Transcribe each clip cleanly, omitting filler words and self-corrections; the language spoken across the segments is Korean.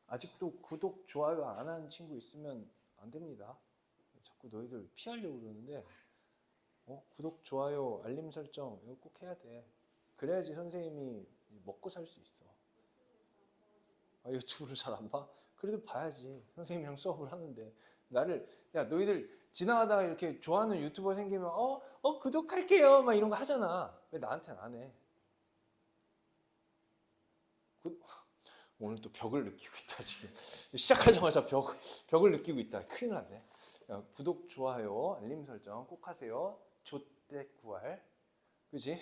아직도 구독, 좋아요 안 하는 친구 있으면 안 됩니다. 자꾸 너희들 피하려고 그러는데 구독, 좋아요, 알림 설정 이거 꼭 해야 돼. 그래야지 선생님이 먹고 살 수 있어. 유튜브를 잘 안 봐? 그래도 봐야지. 선생님이랑 수업을 하는데 나를 야 너희들 지나가다가 이렇게 좋아하는 유튜버 생기면 구독할게요 막 이런 거 하잖아. 왜 나한테는 안 해? 오늘 또 벽을 느끼고 있다 지금. 시작하자마자 벽을 느끼고 있다. 큰일 났네. 야, 구독, 좋아요, 알림 설정 꼭 하세요. 조떼꾸알, 그지?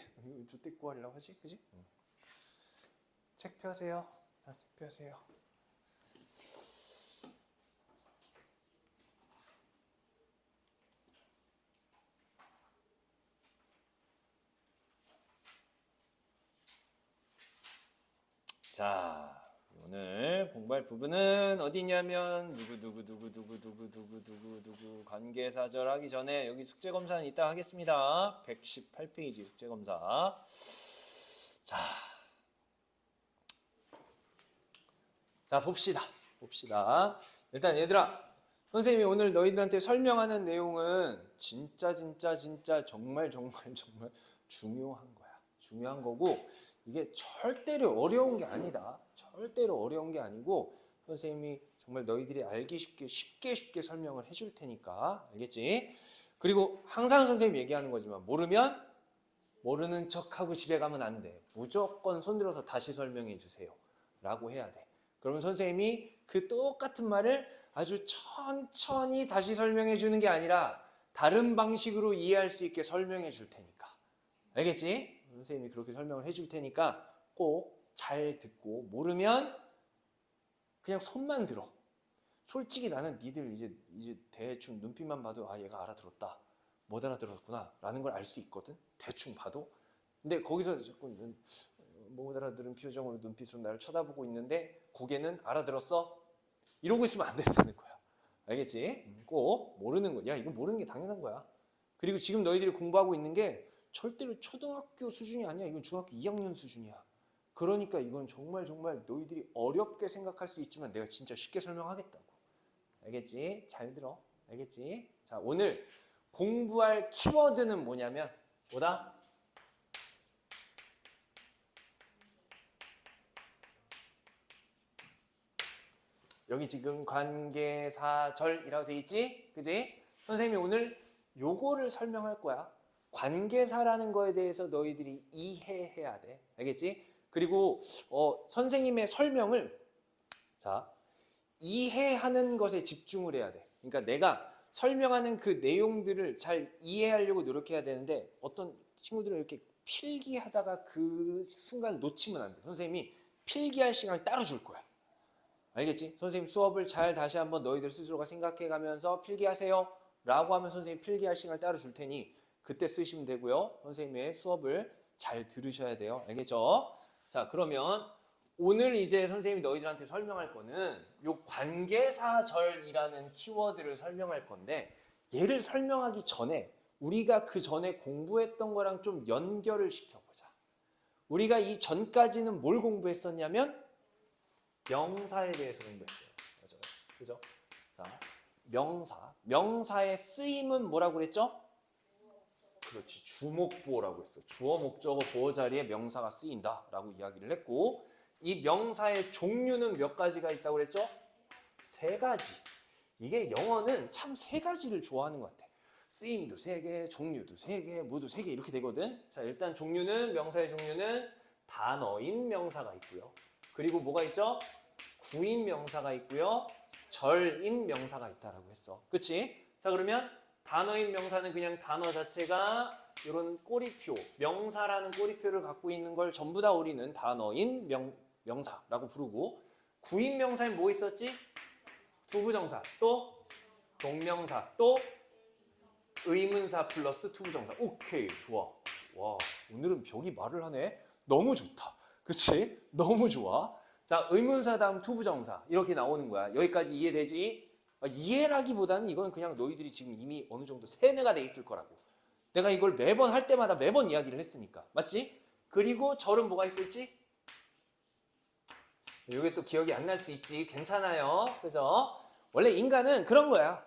조떼꾸알이라고 하지, 그지? 책 펴세요. 자, 책 펴세요. 자. 오늘 공부할 부분은 어디냐면 누구 관계사절 하기 전에 여기 숙제검사는 이따 하겠습니다. 118페이지 숙제검사. 자 봅시다. 일단 얘들아, 선생님이 오늘 너희들한테 설명하는 내용은 진짜 정말 중요한 거야. 중요한 거고 이게 절대로 어려운 게 아니다. 절대로 어려운 게 아니고 선생님이 정말 너희들이 알기 쉽게 설명을 해줄 테니까. 알겠지? 그리고 항상 선생님이 얘기하는 거지만 모르면 모르는 척하고 집에 가면 안 돼. 무조건 손들어서 다시 설명해 주세요 라고 해야 돼. 그러면 선생님이 그 똑같은 말을 아주 천천히 다시 설명해 주는 게 아니라 다른 방식으로 이해할 수 있게 설명해 줄 테니까. 알겠지? 선생님이 그렇게 설명을 해 줄 테니까 꼭 잘 듣고 모르면 그냥 손만 들어. 솔직히 나는 니들 이제 대충 눈빛만 봐도 얘가 알아들었다. 못 알아들었구나 라는 걸 알 수 있거든. 대충 봐도. 근데 거기서 자꾸 못 알아들은 표정으로 눈빛으로 나를 쳐다보고 있는데 고개는 알아들었어? 이러고 있으면 안 된다는 거야. 알겠지? 꼭 모르는 거야. 이건 모르는 게 당연한 거야. 그리고 지금 너희들이 공부하고 있는 게 절대로 초등학교 수준이 아니야. 이건 중학교 2학년 수준이야. 그러니까 이건 정말 너희들이 어렵게 생각할 수 있지만 내가 진짜 쉽게 설명하겠다고. 알겠지? 잘 들어. 알겠지? 자, 오늘 공부할 키워드는 뭐냐면 뭐다? 여기 지금 관계사절이라고 돼 있지? 그지? 선생님이 오늘 요거를 설명할 거야. 관계사라는 거에 대해서 너희들이 이해해야 돼. 알겠지? 그리고 선생님의 설명을 이해하는 것에 집중을 해야 돼. 그러니까 내가 설명하는 그 내용들을 잘 이해하려고 노력해야 되는데 어떤 친구들은 이렇게 필기하다가 그 순간 놓치면 안 돼. 선생님이 필기할 시간을 따로 줄 거야. 알겠지? 선생님 수업을 잘 다시 한번 너희들 스스로가 생각해가면서 필기하세요 라고 하면 선생님 필기할 시간을 따로 줄 테니 그때 쓰시면 되고요. 선생님의 수업을 잘 들으셔야 돼요. 알겠죠? 자, 그러면 오늘 이제 선생님이 너희들한테 설명할 거는 요 관계사절이라는 키워드를 설명할 건데 얘를 설명하기 전에 우리가 그 전에 공부했던 거랑 좀 연결을 시켜보자. 우리가 이 전까지는 뭘 공부했었냐면 명사에 대해서 공부했어요. 맞아요. 그죠? 자, 명사의 쓰임은 뭐라고 그랬죠? 그렇지, 주목보호라고 했어. 주어, 목적어, 보호 자리에 명사가 쓰인다라고 이야기를 했고 이 명사의 종류는 몇 가지가 있다고 그랬죠? 3가지. 이게 영어는 참 3가지를 좋아하는 것 같아. 쓰임도 3개, 종류도 3개, 모두 3개 이렇게 되거든. 자, 일단 명사의 종류는 단어인 명사가 있고요. 그리고 뭐가 있죠? 구인 명사가 있고요. 절인 명사가 있다라고 했어. 그치? 자, 그러면 단어인 명사는 그냥 단어 자체가 이런 꼬리표, 명사라는 꼬리표를 갖고 있는 걸 전부 다 우리는 단어인 명사라고 부르고 구인 명사엔 뭐 있었지? 투부정사, 또 동명사, 또 의문사 플러스 투부정사. 오케이, 좋아. 와, 오늘은 벽이 말을 하네. 너무 좋다. 그치? 너무 좋아. 자, 의문사 다음 투부정사 이렇게 나오는 거야. 여기까지 이해되지? 이해라기보다는 이건 그냥 너희들이 지금 이미 어느 정도 세뇌가 돼 있을 거라고. 내가 이걸 매번 할 때마다 매번 이야기를 했으니까. 맞지? 그리고 절은 뭐가 있을지? 이게 또 기억이 안 날 수 있지. 괜찮아요. 그죠? 원래 인간은 그런 거야.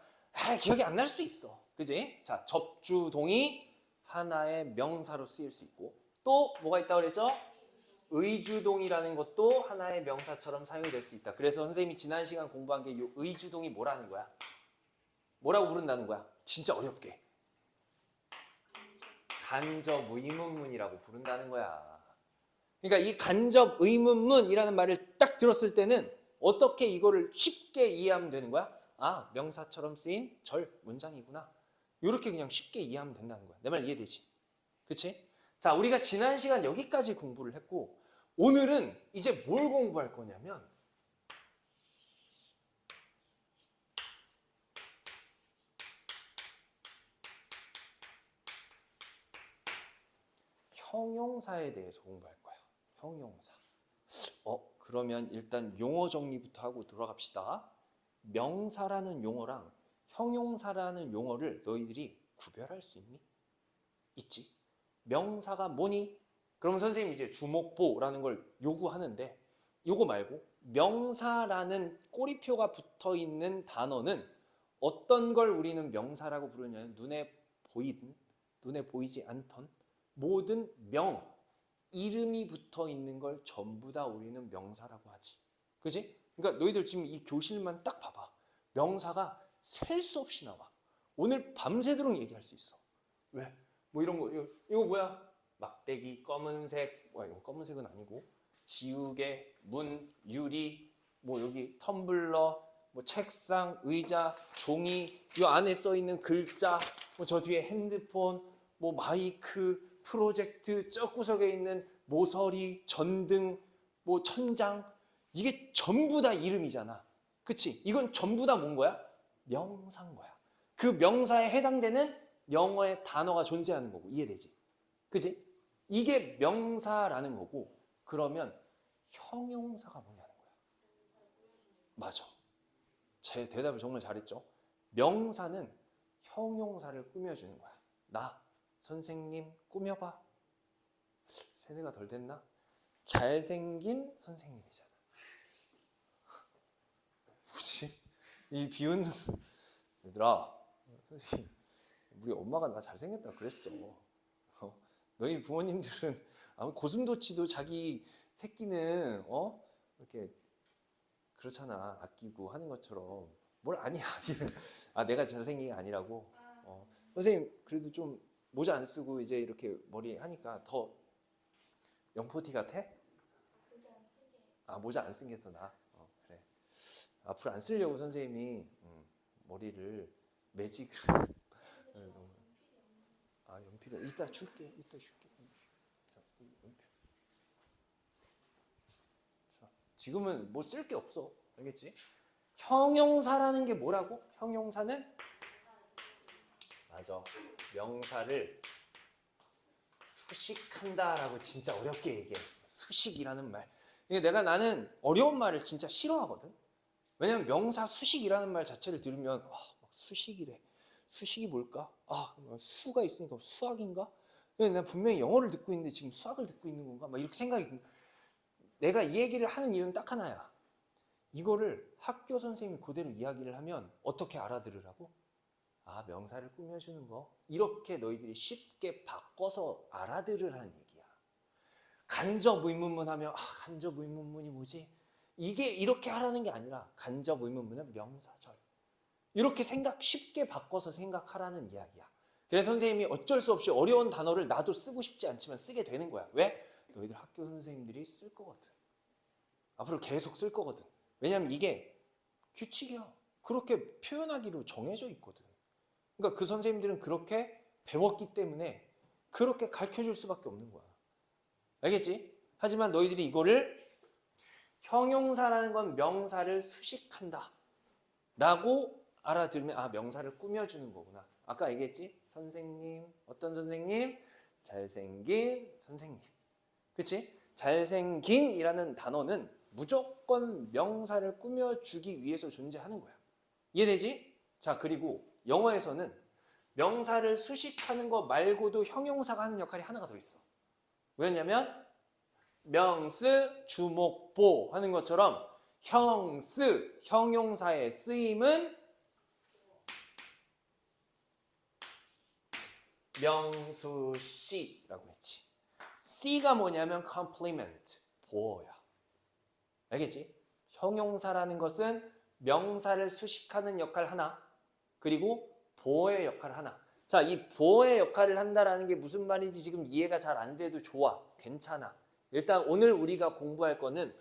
기억이 안 날 수 있어. 그지? 자, 접주동이 하나의 명사로 쓰일 수 있고, 또 뭐가 있다고 그랬죠? 의주동이라는 것도 하나의 명사처럼 사용이 될 수 있다. 그래서 선생님이 지난 시간 공부한 게 이 의주동이 뭐라는 거야? 뭐라고 부른다는 거야? 진짜 어렵게. 간접 의문문이라고 부른다는 거야. 그러니까 이 간접 의문문이라는 말을 딱 들었을 때는 어떻게 이거를 쉽게 이해하면 되는 거야? 명사처럼 쓰인 절 문장이구나. 이렇게 그냥 쉽게 이해하면 된다는 거야. 내 말 이해되지? 그치? 자, 우리가 지난 시간 여기까지 공부를 했고, 오늘은 이제 뭘 공부할 거냐면 형용사에 대해서 공부할 거야. 형용사. 그러면 일단 용어 정리부터 하고 들어갑시다. 명사라는 용어랑 형용사라는 용어를 너희들이 구별할 수 있니? 있지. 명사가 뭐니? 그러면 선생님이 이제 주목보라는 걸 요구하는데, 요거 말고 명사라는 꼬리표가 붙어 있는 단어는 어떤 걸 우리는 명사라고 부르냐면 눈에 보이지 않던 모든 이름이 붙어 있는 걸 전부 다 우리는 명사라고 하지. 그지? 그러니까 너희들 지금 이 교실만 딱 봐봐. 명사가 셀 수 없이 나와. 오늘 밤새도록 얘기할 수 있어. 왜? 뭐 이런 거, 이거 뭐야? 막대기, 검은색, 이거 검은색은 아니고, 지우개, 문, 유리, 뭐 여기 텀블러, 뭐 책상, 의자, 종이, 이 안에 써 있는 글자, 뭐 저 뒤에 핸드폰, 뭐 마이크, 프로젝트, 저 구석에 있는 모서리, 전등, 뭐 천장, 이게 전부 다 이름이잖아. 그치? 이건 전부 다 뭔 거야? 명사인 거야. 그 명사에 해당되는 영어의 단어가 존재하는 거고. 이해되지? 그치? 이게 명사라는 거고, 그러면 형용사가 뭐냐는 거야. 맞아. 제 대답을 정말 잘했죠. 명사는 형용사를 꾸며주는 거야. 나 선생님 꾸며봐. 세뇌가 덜 됐나? 잘생긴 선생님이잖아. 뭐지? 이 비웃는 얘들아, 선생님, 우리 엄마가 나 잘생겼다 그랬어. 너희 부모님들은 고슴도치도 자기 새끼는 이렇게 그렇잖아. 아끼고 하는 것처럼. 뭘 아니야. 내가 잘생긴 게 아니라고. 선생님 그래도 좀 모자 안 쓰고 이제 이렇게 머리 하니까 더 영포티 같아? 모자 안 쓴 게 더 나아. 그래. 앞으로 안 쓰려고 선생님이 머리를 매직을 연필을 이따 줄게. 자, 연필. 자, 지금은 뭐 쓸 게 없어. 알겠지? 형용사라는 게 뭐라고? 형용사는 맞아. 명사를 수식한다라고 진짜 어렵게 얘기해. 수식이라는 말. 나는 어려운 말을 진짜 싫어하거든. 왜냐면 명사 수식이라는 말 자체를 들으면 막 수식이래. 수식이 뭘까? 수가 있으니까 수학인가? 난 분명히 영어를 듣고 있는데 지금 수학을 듣고 있는 건가? 막 이렇게 생각이 듭니다. 내가 이 얘기를 하는 이유는 딱 하나야. 이거를 학교 선생님이 그대로 이야기를 하면 어떻게 알아들으라고? 명사를 꾸며주는 거. 이렇게 너희들이 쉽게 바꿔서 알아들으라는 얘기야. 간접 의문문 하면 간접 의문문이 뭐지? 이게 이렇게 하라는 게 아니라 간접 의문문은 명사절. 이렇게 쉽게 바꿔서 생각하라는 이야기야. 그래서 선생님이 어쩔 수 없이 어려운 단어를 나도 쓰고 싶지 않지만 쓰게 되는 거야. 왜? 너희들 학교 선생님들이 쓸 거거든. 앞으로 계속 쓸 거거든. 왜냐면 이게 규칙이야. 그렇게 표현하기로 정해져 있거든. 그러니까 그 선생님들은 그렇게 배웠기 때문에 그렇게 가르쳐줄 수밖에 없는 거야. 알겠지? 하지만 너희들이 이거를 형용사라는 건 명사를 수식한다 라고 알아들으면 명사를 꾸며주는 거구나. 아까 얘기했지? 선생님, 어떤 선생님? 잘생긴 선생님. 그치? 잘생긴이라는 단어는 무조건 명사를 꾸며주기 위해서 존재하는 거야. 이해되지? 자, 그리고 영어에서는 명사를 수식하는 거 말고도 형용사가 하는 역할이 하나가 더 있어. 왜냐면 명스, 주목, 보 하는 것처럼 형스, 형용사의 쓰임은 명수시라고 했지. C가 뭐냐면 complement, 보어야. 알겠지? 형용사라는 것은 명사를 수식하는 역할 하나, 그리고 보어의 역할 하나. 자, 이 보어의 역할을 한다라는 게 무슨 말인지 지금 이해가 잘 안 돼도 좋아. 괜찮아. 일단 오늘 우리가 공부할 거는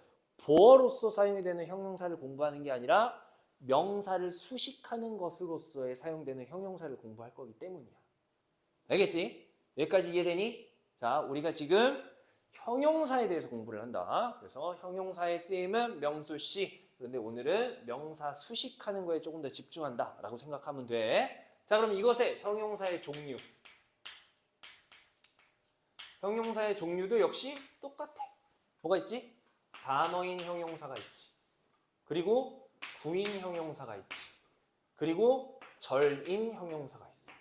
보어로서 사용이 되는 형용사를 공부하는 게 아니라 명사를 수식하는 것으로서의 사용되는 형용사를 공부할 거기 때문이야. 알겠지? 여기까지 이해되니? 자, 우리가 지금 형용사에 대해서 공부를 한다. 그래서 형용사의 쓰임은 명수시. 그런데 오늘은 명사 수식하는 거에 조금 더 집중한다 라고 생각하면 돼. 자, 그럼 이것의 형용사의 종류. 형용사의 종류도 역시 똑같아. 뭐가 있지? 단어인 형용사가 있지. 그리고 구인 형용사가 있지. 그리고 절인 형용사가 있어.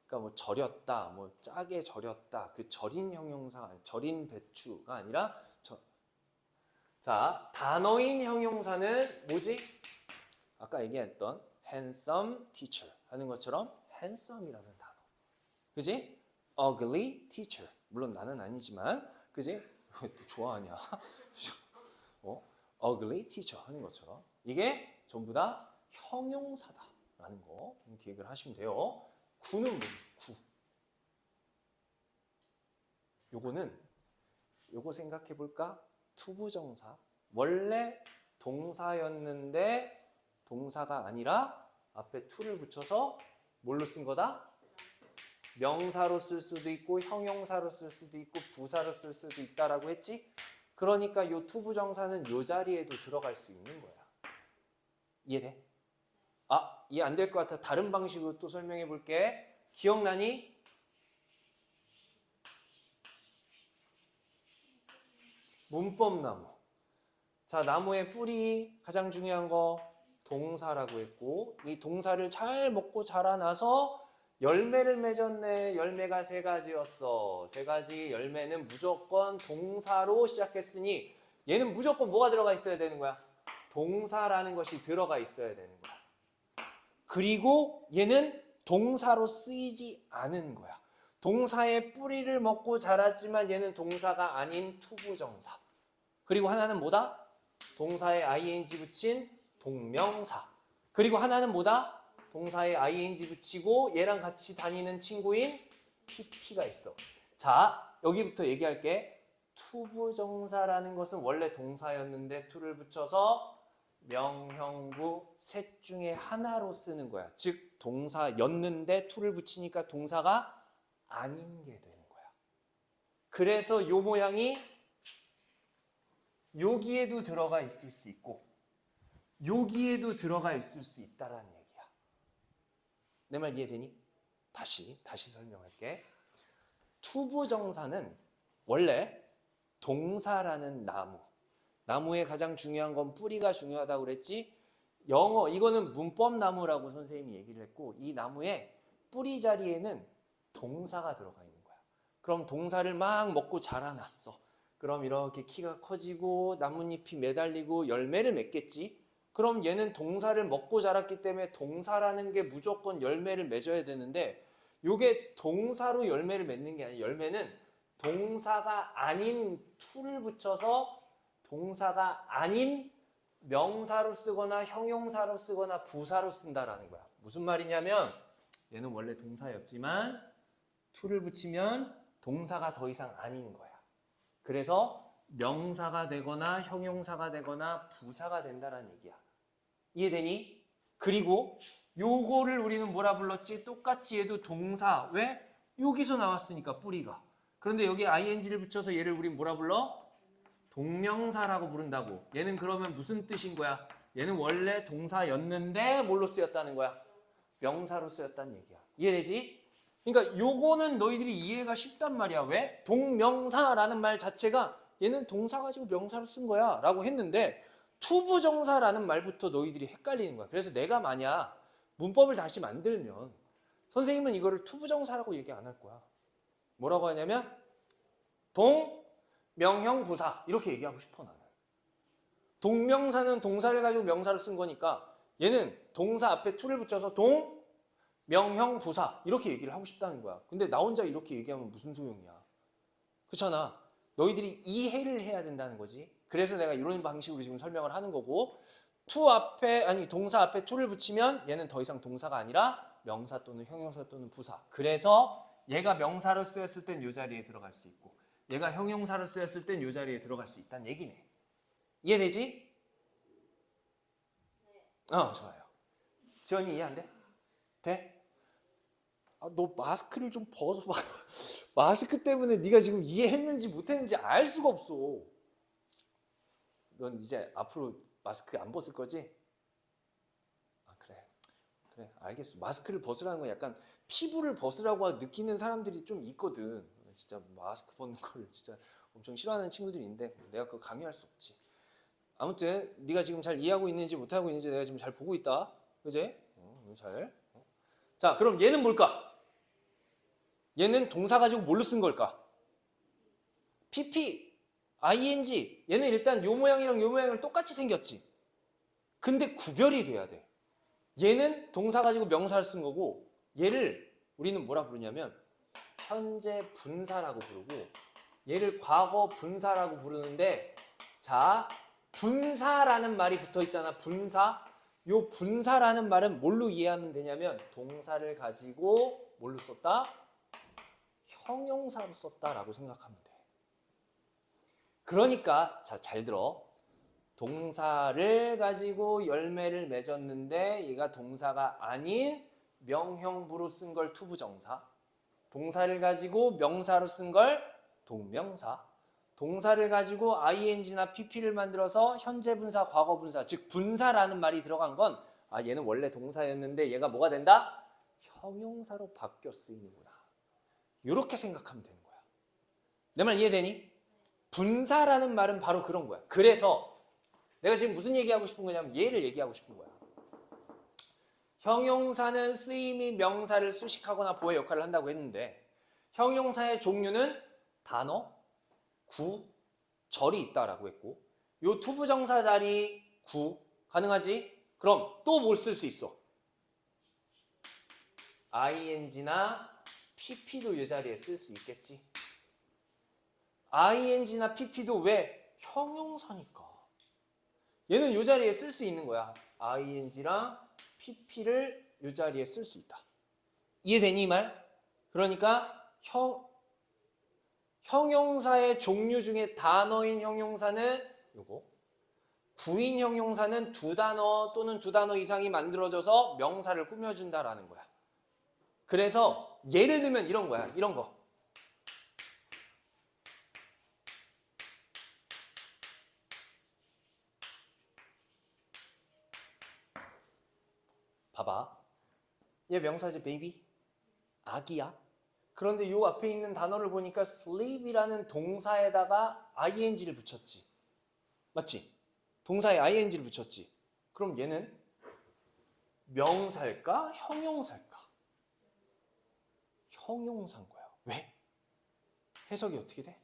그러니까 뭐 절였다, 뭐 짜게 절였다. 그 절인 형용사, 절인 배추가 아니라 자, 단어인 형용사는 뭐지? 아까 얘기했던 handsome teacher 하는 것처럼 handsome이라는 단어. 그지? ugly teacher. 물론 나는 아니지만, 그지? 왜 또 좋아하냐? ugly teacher 하는 것처럼. 이게 전부 다 형용사다라는 거 기억을 하시면 돼요. 구는 뭐예요? 구. 요거 생각해 볼까? 투부정사. 원래 동사였는데 동사가 아니라 앞에 to를 붙여서 뭘로 쓴 거다? 명사로 쓸 수도 있고 형용사로 쓸 수도 있고 부사로 쓸 수도 있다라고 했지? 그러니까 요 투부정사는 요 자리에도 들어갈 수 있는 거야. 이해돼? 아, 이해 안 될 것 같아. 다른 방식으로 또 설명해 볼게. 기억나니? 문법나무. 자, 나무의 뿌리 가장 중요한 거 동사라고 했고, 이 동사를 잘 먹고 자라나서 열매를 맺었네. 열매가 세 가지였어. 세 가지 열매는 무조건 동사로 시작했으니 얘는 무조건 뭐가 들어가 있어야 되는 거야? 동사라는 것이 들어가 있어야 되는 거야. 그리고 얘는 동사로 쓰이지 않은 거야. 동사의 뿌리를 먹고 자랐지만 얘는 동사가 아닌 투부정사. 그리고 하나는 뭐다? 동사에 ing 붙인 동명사. 그리고 하나는 뭐다? 동사에 ing 붙이고 얘랑 같이 다니는 친구인 pp가 있어. 자, 여기부터 얘기할게. 투부정사라는 것은 원래 동사였는데 to를 붙여서 명형구 셋 중에 하나로 쓰는 거야. 즉 동사였는데 to를 붙이니까 동사가 아닌 게 되는 거야. 그래서 요 모양이 여기에도 들어가 있을 수 있고 여기에도 들어가 있을 수 있다라는 얘기야. 내 말 이해되니? 다시 설명할게. 투부정사는 원래 동사라는 나무의 가장 중요한 건 뿌리가 중요하다고 그랬지? 영어, 이거는 문법나무라고 선생님이 얘기를 했고 이 나무의 뿌리 자리에는 동사가 들어가 있는 거야. 그럼 동사를 막 먹고 자라났어. 그럼 이렇게 키가 커지고 나뭇잎이 매달리고 열매를 맺겠지? 그럼 얘는 동사를 먹고 자랐기 때문에 동사라는 게 무조건 열매를 맺어야 되는데 이게 동사로 열매를 맺는 게 아니라 열매는 동사가 아닌 to를 붙여서 동사가 아닌 명사로 쓰거나 형용사로 쓰거나 부사로 쓴다라는 거야. 무슨 말이냐면 얘는 원래 동사였지만 to를 붙이면 동사가 더 이상 아닌 거야. 그래서 명사가 되거나 형용사가 되거나 부사가 된다라는 얘기야. 이해되니? 그리고 요거를 우리는 뭐라 불렀지? 똑같이 얘도 동사. 왜? 여기서 나왔으니까 뿌리가. 그런데 여기 ing를 붙여서 얘를 우린 뭐라 불러? 동명사라고 부른다고. 얘는 그러면 무슨 뜻인 거야? 얘는 원래 동사였는데 뭘로 쓰였다는 거야? 명사로 쓰였다는 얘기야. 이해되지? 그러니까 요거는 너희들이 이해가 쉽단 말이야. 왜? 동명사라는 말 자체가 얘는 동사 가지고 명사로 쓴 거야 라고 했는데 투부정사라는 말부터 너희들이 헷갈리는 거야. 그래서 내가 만약 문법을 다시 만들면 선생님은 이거를 투부정사라고 얘기 안 할 거야. 뭐라고 하냐면 동, 명형, 부사 이렇게 얘기하고 싶어 나는. 동명사는 동사를 가지고 명사를 쓴 거니까 얘는 동사 앞에 투를 붙여서 동, 명형, 부사 이렇게 얘기를 하고 싶다는 거야. 근데 나 혼자 이렇게 얘기하면 무슨 소용이야. 그렇잖아. 너희들이 이해를 해야 된다는 거지. 그래서 내가 이런 방식으로 지금 설명을 하는 거고 투 앞에 아니 동사 앞에 투를 붙이면 얘는 더 이상 동사가 아니라 명사 또는 형용사 또는 부사. 그래서 얘가 명사로 쓰였을 땐 이 자리에 들어갈 수 있고 얘가 형용사로 쓰였을 땐 이 자리에 들어갈 수 있다는 얘기네. 이해되지? 좋아요. 지원이 이해 안 돼? 돼? 너 마스크를 좀 벗어봐. 마스크 때문에 네가 지금 이해했는지 못했는지 알 수가 없어. 넌 이제 앞으로 마스크 안 벗을 거지? 그래 알겠어. 마스크를 벗으라는 건 약간 피부를 벗으라고 느끼는 사람들이 좀 있거든. 진짜 마스크 벗는 걸 진짜 엄청 싫어하는 친구들이 있는데 내가 그거 강요할 수 없지. 아무튼 네가 지금 잘 이해하고 있는지 못하고 있는지 내가 지금 잘 보고 있다. 그지? 잘. 자, 그럼 얘는 뭘까? 얘는 동사 가지고 뭘로 쓴 걸까? PP, ing. 얘는 일단 요 모양이랑 요 모양이랑 똑같이 생겼지. 근데 구별이 돼야 돼. 얘는 동사 가지고 명사를 쓴 거고 얘를 우리는 뭐라 부르냐면 현재 분사라고 부르고 얘를 과거 분사라고 부르는데 자, 분사라는 말이 붙어 있잖아. 분사. 요 분사라는 말은 뭘로 이해하면 되냐면 동사를 가지고 뭘로 썼다? 형용사로 썼다라고 생각하면 돼. 그러니까 자, 잘 들어. 동사를 가지고 열매를 맺었는데 얘가 동사가 아닌 명형부로 쓴 걸 투부정사. 동사를 가지고 명사로 쓴 걸 동명사. 동사를 가지고 ing나 pp를 만들어서 현재 분사, 과거 분사, 즉 분사라는 말이 들어간 건 얘는 원래 동사였는데 얘가 뭐가 된다? 형용사로 바뀌어 쓰이는구나. 이렇게 생각하면 되는 거야. 내 말 이해되니? 분사라는 말은 바로 그런 거야. 그래서 내가 지금 무슨 얘기하고 싶은 거냐면 얘를 얘기하고 싶은 거야. 형용사는 쓰임이 명사를 수식하거나 보의 역할을 한다고 했는데 형용사의 종류는 단어, 구, 절이 있다라고 했고 요 투부정사 자리 구 가능하지? 그럼 또 뭘 쓸 수 있어? ing나 pp도 이 자리에 쓸 수 있겠지. ing나 pp도 왜? 형용사니까. 얘는 이 자리에 쓸 수 있는 거야. ing랑 pp를 이 자리에 쓸 수 있다. 이해되니 이 말? 그러니까 형용사의 종류 중에 단어인 형용사는 요거, 구인 형용사는 두 단어 또는 두 단어 이상이 만들어져서 명사를 꾸며준다라는 거야. 그래서 예를 들면 이런 거야. 이런 거. 봐봐. 얘 명사지 베이비? 아기야? 그런데 요 앞에 있는 단어를 보니까 sleep이라는 동사에다가 ing를 붙였지. 맞지? 동사에 ing를 붙였지. 그럼 얘는 명사일까? 형용사일까? 형용사인 거야. 왜? 해석이 어떻게 돼?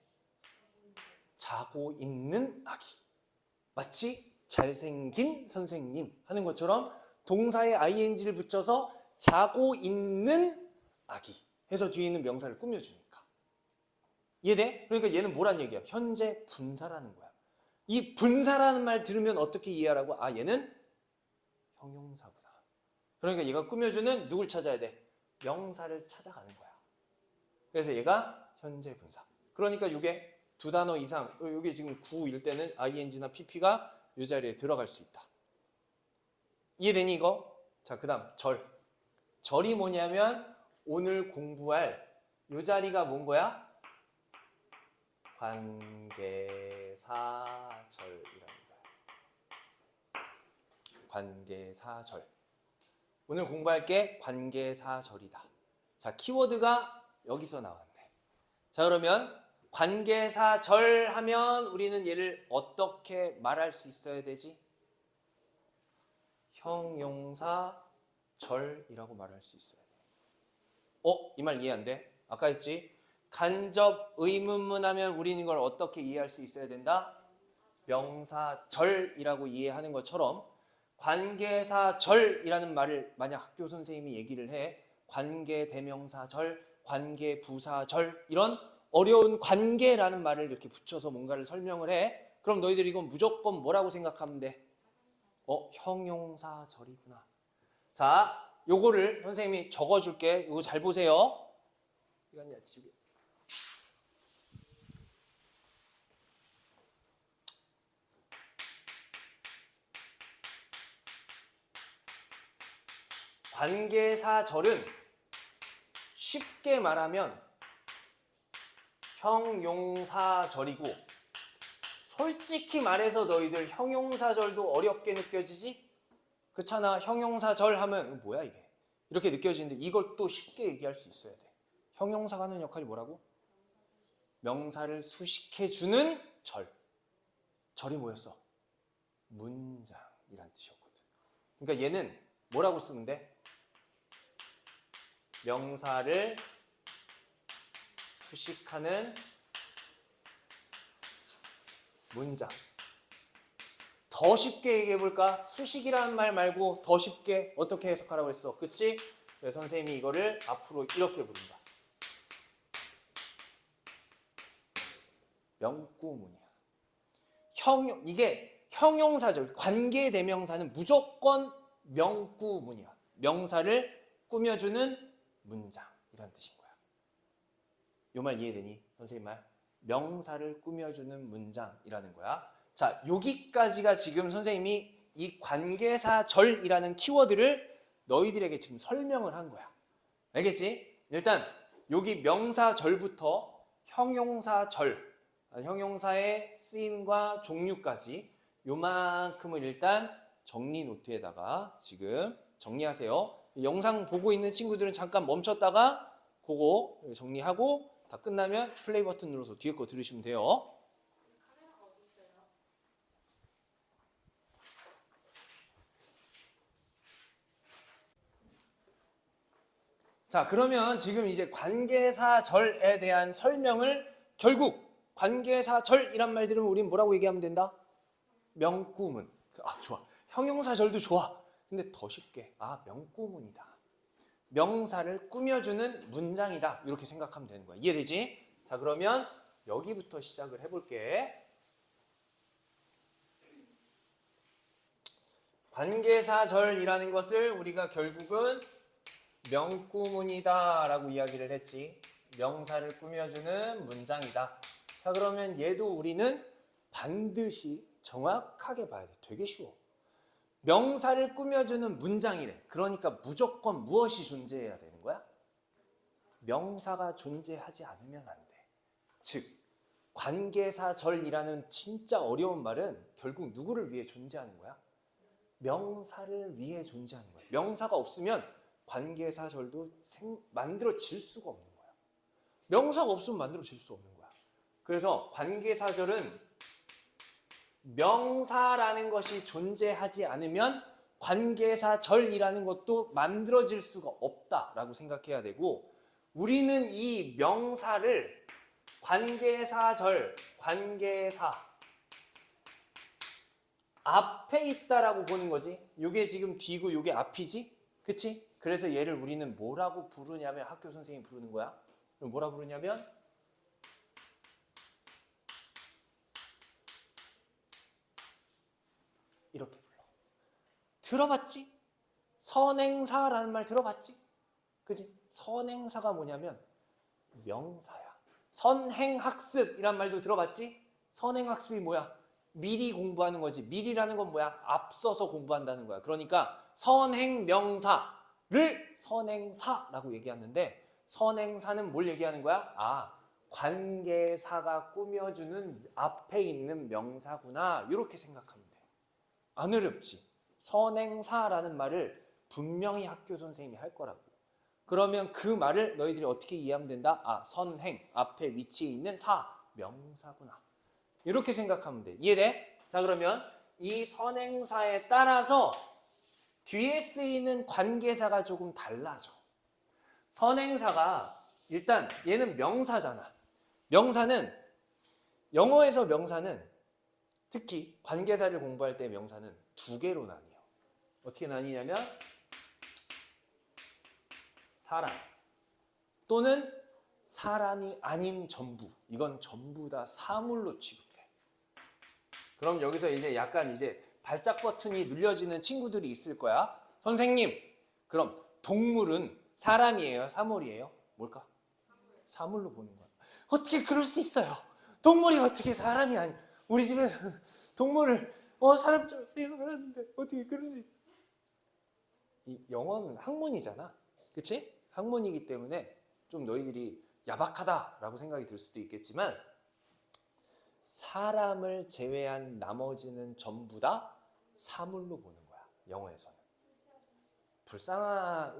자고 있는 아기. 마치 잘생긴 선생님 하는 것처럼 동사에 ing를 붙여서 자고 있는 아기 해서 뒤에 있는 명사를 꾸며주니까. 이해돼? 그러니까 얘는 뭐란 얘기야? 현재 분사라는 거야. 이 분사라는 말 들으면 어떻게 이해하라고? 얘는 형용사구나. 그러니까 얘가 꾸며주는 누굴 찾아야 돼? 명사를 찾아가는 거야. 그래서 얘가 현재 분사. 그러니까 이게 두 단어 이상, 이게 지금 구일 때는 ing나 pp가 이 자리에 들어갈 수 있다. 이해되니 이거? 자, 그 다음 절. 절이 뭐냐면 오늘 공부할 이 자리가 뭔 거야? 관계사절이라는 거야. 관계사절. 오늘 공부할 게 관계사절이다. 자, 키워드가 여기서 나왔네. 자, 그러면 관계사절 하면 우리는 얘를 어떻게 말할 수 있어야 되지? 형용사절이라고 말할 수 있어야 돼. 이 말 이해 안 돼? 아까 했지? 간접 의문문 하면 우리는 이걸 어떻게 이해할 수 있어야 된다? 명사절이라고 이해하는 것처럼 관계사절이라는 말을 만약 학교 선생님이 얘기를 해, 관계대명사절, 관계부사절, 이런 어려운 관계라는 말을 이렇게 붙여서 뭔가를 설명을 해. 그럼 너희들이 이건 무조건 뭐라고 생각하면 돼? 형용사절이구나. 자, 요거를 선생님이 적어줄게. 이거 잘 보세요. 시간이 지금. 관계사절은 쉽게 말하면 형용사절이고, 솔직히 말해서 너희들 형용사절도 어렵게 느껴지지? 그렇잖아. 형용사절 하면 뭐야 이게? 이렇게 느껴지는데 이걸 또 쉽게 얘기할 수 있어야 돼. 형용사가 하는 역할이 뭐라고? 명사를 수식해주는 절. 절이 뭐였어? 문장이란 뜻이었거든. 그러니까 얘는 뭐라고 쓰면 돼? 명사를 수식하는 문장. 더 쉽게 얘기해볼까? 수식이라는 말 말고 더 쉽게 어떻게 해석하라고 했어? 그치? 그래서 선생님이 이거를 앞으로 이렇게 부른다. 명구문이야. 이게 형용사절, 관계대명사는 무조건 명구문이야. 명사를 꾸며주는 문장이란 뜻인 거야. 요 말 이해되니? 선생님 말? 명사를 꾸며주는 문장이라는 거야. 자, 여기까지가 지금 선생님이 이 관계사절이라는 키워드를 너희들에게 지금 설명을 한 거야. 알겠지? 일단 여기 명사절부터 형용사절, 형용사의 쓰임과 종류까지 요만큼을 일단 정리 노트에다가 지금 정리하세요. 영상 보고 있는 친구들은 잠깐 멈췄다가 그거 정리하고 다 끝나면 플레이 버튼 눌러서 뒤에 거 들으시면 돼요. 자, 그러면 지금 이제 관계사절에 대한 설명을 결국 관계사절이란 말 들으면 우리는 뭐라고 얘기하면 된다? 명구문. 좋아. 형용사절도 좋아. 근데 더 쉽게 명구문이다. 명사를 꾸며주는 문장이다. 이렇게 생각하면 되는 거야. 이해되지? 자, 그러면 여기부터 시작을 해볼게. 관계사절이라는 것을 우리가 결국은 명구문이다 라고 이야기를 했지. 명사를 꾸며주는 문장이다. 자, 그러면 얘도 우리는 반드시 정확하게 봐야 돼. 되게 쉬워. 명사를 꾸며주는 문장이래. 그러니까 무조건 무엇이 존재해야 되는 거야? 명사가 존재하지 않으면 안 돼. 즉, 관계사절이라는 진짜 어려운 말은 결국 누구를 위해 존재하는 거야? 명사를 위해 존재하는 거야. 명사가 없으면 관계사절도 만들어질 수가 없는 거야. 명사가 없으면 만들어질 수 없는 거야. 그래서 관계사절은 명사라는 것이 존재하지 않으면 관계사절이라는 것도 만들어질 수가 없다라고 생각해야 되고, 우리는 이 명사를 관계사절, 관계사 앞에 있다라고 보는 거지. 이게 지금 뒤고 이게 앞이지? 그치? 그래서 얘를 우리는 뭐라고 부르냐면, 학교 선생님이 부르는 거야. 그럼 뭐라 부르냐면 이렇게 불러. 들어봤지? 선행사라는 말 들어봤지? 그치? 선행사가 뭐냐면 명사야. 선행학습이란 말도 들어봤지? 선행학습이 뭐야? 미리 공부하는 거지. 미리라는 건 뭐야? 앞서서 공부한다는 거야. 그러니까 선행명사를 선행사라고 얘기하는데, 선행사는 뭘 얘기하는 거야? 관계사가 꾸며주는 앞에 있는 명사구나. 이렇게 생각하면 돼. 안 어렵지? 선행사라는 말을 분명히 학교 선생님이 할 거라고. 그러면 그 말을 너희들이 어떻게 이해하면 된다? 선행, 앞에 위치해 있는 사, 명사구나. 이렇게 생각하면 돼. 이해돼? 자, 그러면 이 선행사에 따라서 뒤에 쓰이는 관계사가 조금 달라져. 선행사가 일단 얘는 명사잖아. 명사는 영어에서 명사는 특히 관계사를 공부할 때 명사는 두 개로 나뉘어. 어떻게 나뉘냐면 사람 또는 사람이 아닌 전부. 이건 전부 다 사물로 취급해. 그럼 여기서 이제 약간 이제 발작 버튼이 눌려지는 친구들이 있을 거야. 선생님, 그럼 동물은 사람이에요? 사물이에요? 뭘까? 사물로 보는 거야. 어떻게 그럴 수 있어요? 동물이 어떻게 사람이 아니? 우리 집에서 동물을 사람처럼 생각을 하는데 어떻게 그럴 수 있어? 이 영어는 학문이잖아. 그치? 학문이기 때문에 좀 너희들이 야박하다라고 생각이 들 수도 있겠지만 사람을 제외한 나머지는 전부 다 사물로 보는 거야. 영어에서는.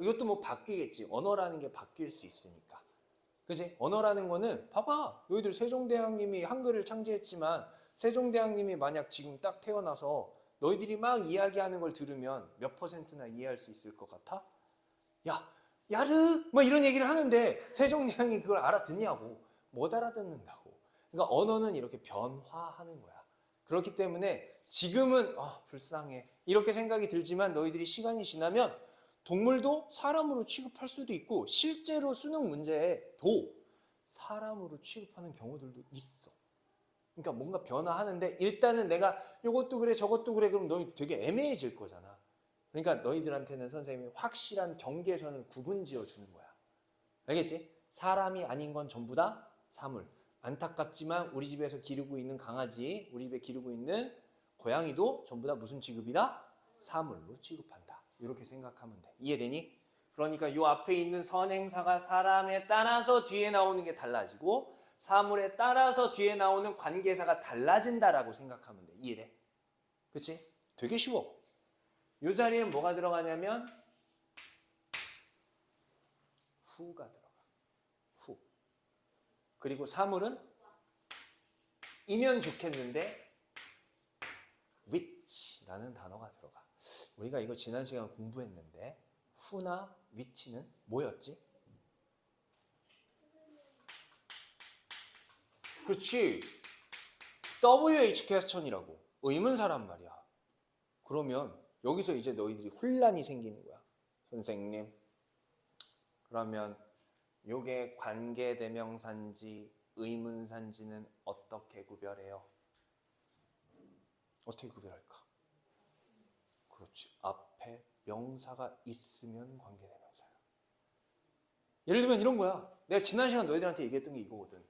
이것도 뭐 바뀌겠지. 언어라는 게 바뀔 수 있으니까. 그치? 언어라는 거는 봐봐. 너희들 세종대왕님이 한글을 창제했지만 세종대왕님이 만약 지금 딱 태어나서 너희들이 막 이야기하는 걸 들으면 몇 %나 이해할 수 있을 것 같아? 야, 야르! 뭐 이런 얘기를 하는데 세종대왕이 그걸 알아듣냐고. 못 알아듣는다고. 그러니까 언어는 이렇게 변화하는 거야. 그렇기 때문에 지금은 불쌍해. 이렇게 생각이 들지만 너희들이 시간이 지나면 동물도 사람으로 취급할 수도 있고 실제로 수능 문제에도 사람으로 취급하는 경우들도 있어. 그러니까 뭔가 변화하는데 일단은 내가 이것도 그래 저것도 그래 그럼 너희 되게 애매해질 거잖아. 그러니까 너희들한테는 선생님이 확실한 경계선을 구분 지어주는 거야. 알겠지? 사람이 아닌 건 전부 다 사물. 안타깝지만 우리 집에서 기르고 있는 강아지, 우리 집에 기르고 있는 고양이도 전부 다 무슨 취급이다? 사물로 취급한다. 이렇게 생각하면 돼. 이해되니? 그러니까 이 앞에 있는 선행사가 사람에 따라서 뒤에 나오는 게 달라지고 사물에 따라서 뒤에 나오는 관계사가 달라진다라고 생각하면 돼. 이해돼? 그치? 되게 쉬워. 이 자리에 뭐가 들어가냐면 후가 들어가. 후. 그리고 사물은 이면 좋겠는데 which라는 단어가 들어가. 우리가 이거 지난 시간 공부했는데 후나 which는 뭐였지? 그렇지. WH 퀘스천이라고. 의문사란 말이야. 그러면 여기서 이제 너희들이 혼란이 생기는 거야. 선생님, 그러면 요게 관계대명사인지 의문사인지는 어떻게 구별해요? 어떻게 구별할까? 그렇지. 앞에 명사가 있으면 관계대명사야. 예를 들면 이런 거야. 내가 지난 시간 너희들한테 얘기했던 게 이거거든.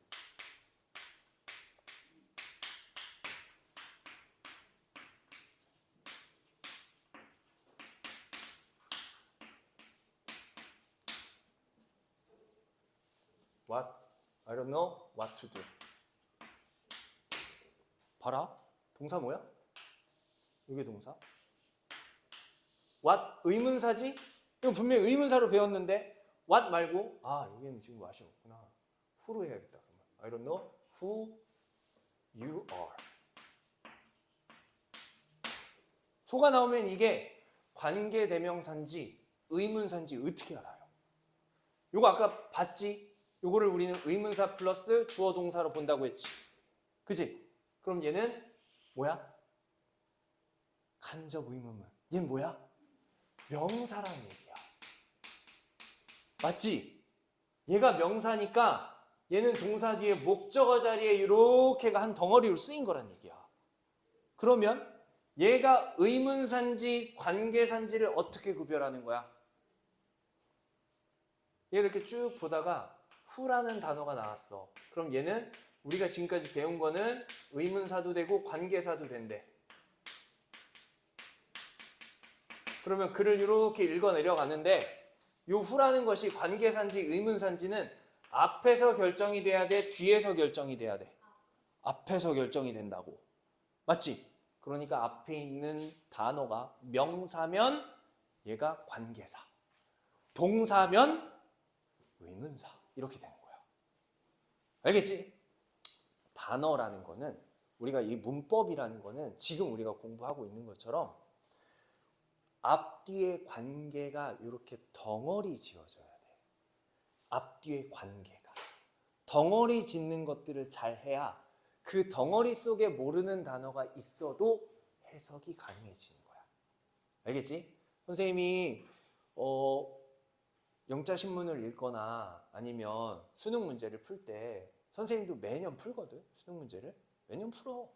What? I don't know what to do. 봐라. 동사 뭐야? 이게 동사. What? 의문사지? 이거 분명히 의문사로 배웠는데 what 말고 여기는 지금 what이 없구나. who로 해야겠다. I don't know who you are. who가 나오면 이게 관계대명사인지 의문사인지 어떻게 알아요? 이거 아까 봤지? 요거를 우리는 의문사 플러스 주어 동사로 본다고 했지. 그지? 그럼 얘는 뭐야? 간접 의문문. 얘는 뭐야? 명사라는 얘기야. 맞지? 얘가 명사니까 얘는 동사 뒤에 목적어 자리에 이렇게가 한 덩어리로 쓰인 거란 얘기야. 그러면 얘가 의문사인지 관계사인지를 어떻게 구별하는 거야? 얘 이렇게 쭉 보다가 후라는 단어가 나왔어. 그럼 얘는 우리가 지금까지 배운 거는 의문사도 되고 관계사도 된대. 그러면 글을 이렇게 읽어 내려가는데 이 후라는 것이 관계사인지 의문사인지는 앞에서 결정이 돼야 돼? 뒤에서 결정이 돼야 돼? 앞에서 결정이 된다고. 맞지? 그러니까 앞에 있는 단어가 명사면 얘가 관계사, 동사면 의문사. 이렇게 되는 거야. 알겠지? 단어라는 거는 우리가 이 문법이라는 거는 지금 우리가 공부하고 있는 것처럼 앞뒤의 관계가 이렇게 덩어리 지어져야 돼. 앞뒤의 관계가. 덩어리 짓는 것들을 잘 해야 그 덩어리 속에 모르는 단어가 있어도 해석이 가능해지는 거야. 알겠지? 선생님이 영자신문을 읽거나 아니면 수능 문제를 풀 때 선생님도 매년 풀거든. 수능 문제를 매년 풀어.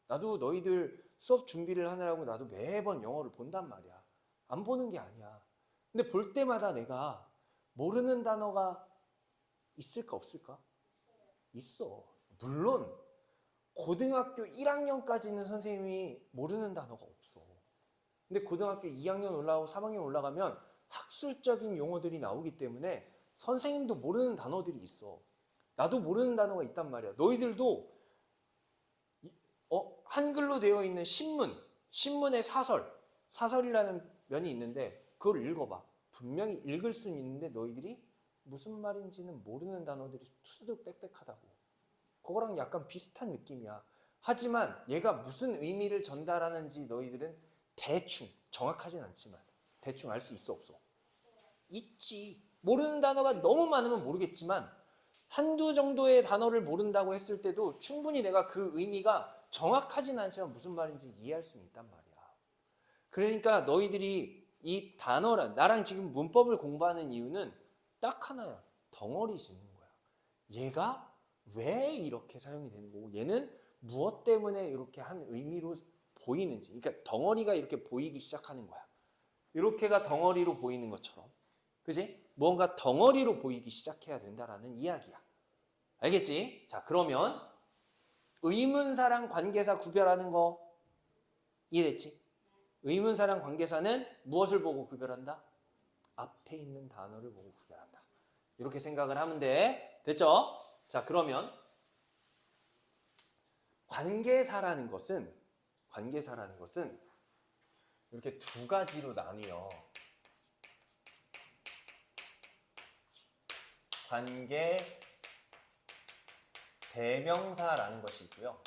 나도 너희들 수업 준비를 하느라고 나도 매번 영어를 본단 말이야. 안 보는 게 아니야. 근데 볼 때마다 내가 모르는 단어가 있을까 없을까? 있어. 물론 고등학교 1학년까지는 선생님이 모르는 단어가 없어. 근데 고등학교 2학년 올라가고 3학년 올라가면 학술적인 용어들이 나오기 때문에 선생님도 모르는 단어들이 있어. 나도 모르는 단어가 있단 말이야. 너희들도 한글로 되어 있는 신문의 사설이라는 면이 있는데 그걸 읽어봐. 분명히 읽을 수는 있는데 너희들이 무슨 말인지는 모르는 단어들이 투둑 빽빽하다고. 그거랑 약간 비슷한 느낌이야. 하지만 얘가 무슨 의미를 전달하는지 너희들은 대충, 정확하진 않지만 대충 알 수 있어 없어? 있지. 모르는 단어가 너무 많으면 모르겠지만 한두 정도의 단어를 모른다고 했을 때도 충분히 내가 그 의미가 정확하진 않지만 무슨 말인지 이해할 수 있단 말이야. 그러니까 너희들이 이 단어란, 나랑 지금 문법을 공부하는 이유는 딱 하나야. 덩어리 짓는 거야. 얘가 왜 이렇게 사용이 되는 거고 얘는 무엇 때문에 이렇게 한 의미로 보이는지. 그러니까 덩어리가 이렇게 보이기 시작하는 거야. 이렇게가 덩어리로 보이는 것처럼. 그지? 뭔가 덩어리로 보이기 시작해야 된다라는 이야기야. 알겠지? 자, 그러면 의문사랑 관계사 구별하는 거 이해됐지? 의문사랑 관계사는 무엇을 보고 구별한다? 앞에 있는 단어를 보고 구별한다. 이렇게 생각을 하면 돼. 됐죠? 자, 그러면 관계사라는 것은 이렇게 두 가지로 나뉘어. 관계 대명사라는 것이 있고요.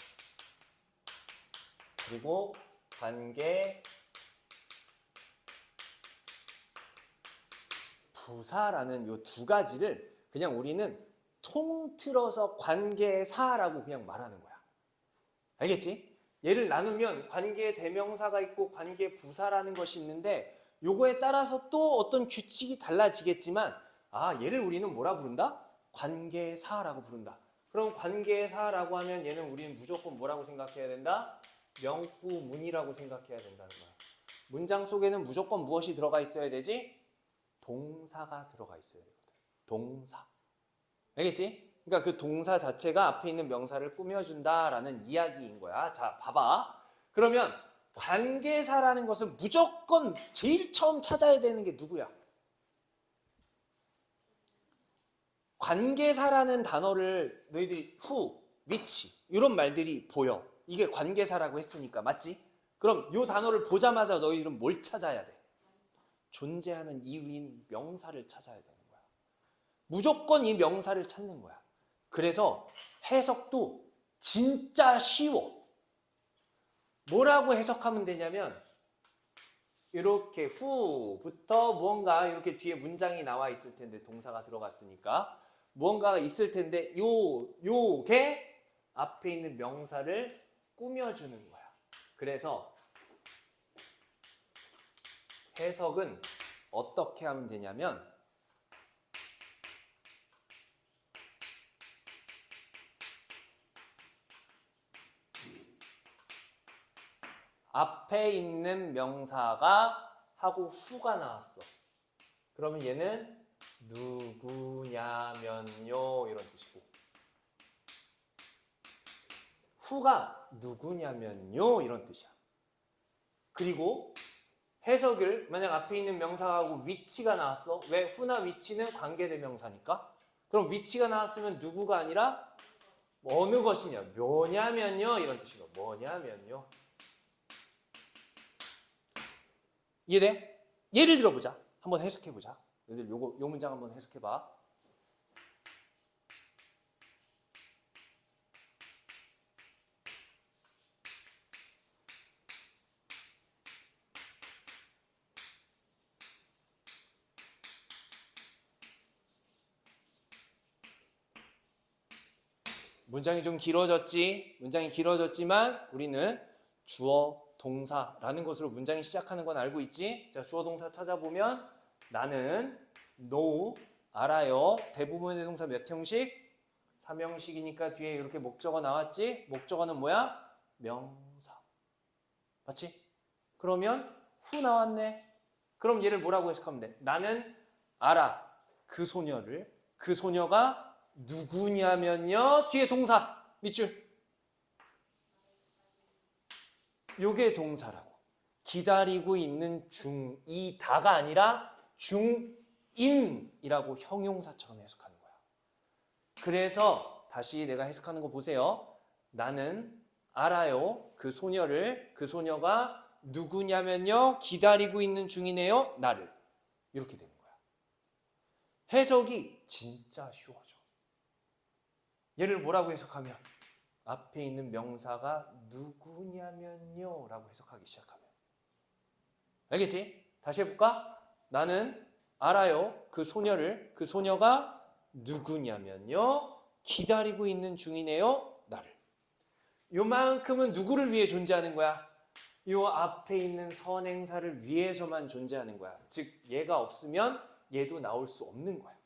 그리고 관계 부사라는 이 두 가지를 그냥 우리는 통틀어서 관계사라고 그냥 말하는 거야. 알겠지? 얘를 나누면 관계 대명사가 있고 관계 부사라는 것이 있는데 요거에 따라서 또 어떤 규칙이 달라지겠지만 얘를 우리는 뭐라 부른다? 관계사라고 부른다. 그럼 관계사라고 하면 얘는 우리는 무조건 뭐라고 생각해야 된다? 명구문이라고 생각해야 된다는 거야. 문장 속에는 무조건 무엇이 들어가 있어야 되지? 동사가 들어가 있어야 되거든. 동사. 알겠지? 그러니까 그 동사 자체가 앞에 있는 명사를 꾸며준다라는 이야기인 거야. 자, 봐봐. 그러면 관계사라는 것은 무조건 제일 처음 찾아야 되는 게 누구야? 관계사라는 단어를 너희들이 후, 위치 이런 말들이 보여. 이게 관계사라고 했으니까 맞지? 그럼 이 단어를 보자마자 너희들은 뭘 찾아야 돼? 존재하는 이유인 명사를 찾아야 되는 거야. 무조건 이 명사를 찾는 거야. 그래서 해석도 진짜 쉬워. 뭐라고 해석하면 되냐면 이렇게 후부터 무언가 이렇게 뒤에 문장이 나와 있을 텐데 동사가 들어갔으니까 무언가가 있을 텐데 요게 앞에 있는 명사를 꾸며주는 거야. 그래서 해석은 어떻게 하면 되냐면 앞에 있는 명사가 하고 후가 나왔어. 그러면 얘는 누구냐면요 이런 뜻이고 후가 누구냐면요 이런 뜻이야. 그리고 해석을 만약 앞에 있는 명사하고 위치가 나왔어. 왜? 후나 위치는 관계대명사니까. 그럼 위치가 나왔으면 누구가 아니라 어느 것이냐 뭐냐면요 이런 뜻이고 뭐냐면요. 이해돼? 예를 들어보자. 한번 해석해보자. 너희들 요 문장 한번 해석해봐. 문장이 좀 길어졌지. 문장이 길어졌지만 우리는 주어 동사라는 것으로 문장이 시작하는 건 알고 있지? 자, 주어 동사 찾아보면 나는 know 알아요. 대부분의 동사 몇 형식? 3형식이니까 뒤에 이렇게 목적어 나왔지? 목적어는 뭐야? 명사. 맞지? 그러면 who 나왔네. 그럼 얘를 뭐라고 해석하면 돼? 나는 알아. 그 소녀를. 그 소녀가 누구냐면요. 뒤에 동사. 밑줄. 요게 동사라고. 기다리고 있는 중이다가 아니라 중인이라고 형용사처럼 해석하는 거야. 그래서 다시 내가 해석하는 거 보세요. 나는 알아요. 그 소녀를. 그 소녀가 누구냐면요. 기다리고 있는 중이네요. 나를. 이렇게 되는 거야. 해석이 진짜 쉬워져. 얘를 뭐라고 해석하면 앞에 있는 명사가 누구냐면요 라고 해석하기 시작하면 알겠지? 다시 해볼까? 나는 알아요. 그 소녀를. 그 소녀가 누구냐면요 기다리고 있는 중이네요. 나를. 요만큼은 누구를 위해 존재하는 거야? 요 앞에 있는 선행사를 위해서만 존재하는 거야. 즉 얘가 없으면 얘도 나올 수 없는 거야.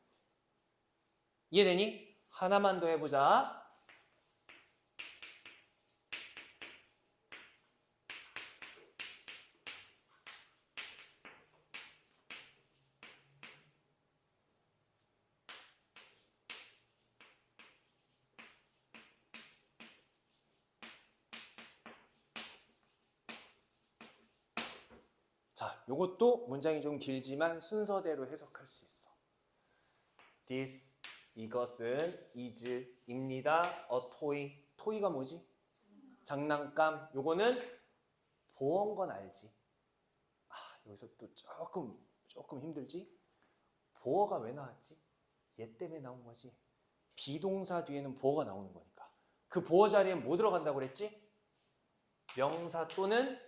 이해되니? 하나만 더 해보자. 자, 요것도 문장이 좀 길지만 순서대로 해석할 수 있어. This, 이것은, is, 입니다. A toy, toy가 뭐지? 장난감. 요거는 보어인 건 알지? 아, 여기서 또 조금 힘들지? 보어가 왜 나왔지? 얘 때문에 나온 거지. 비동사 뒤에는 보어가 나오는 거니까. 그 보어 자리엔 뭐 들어간다고 그랬지? 명사 또는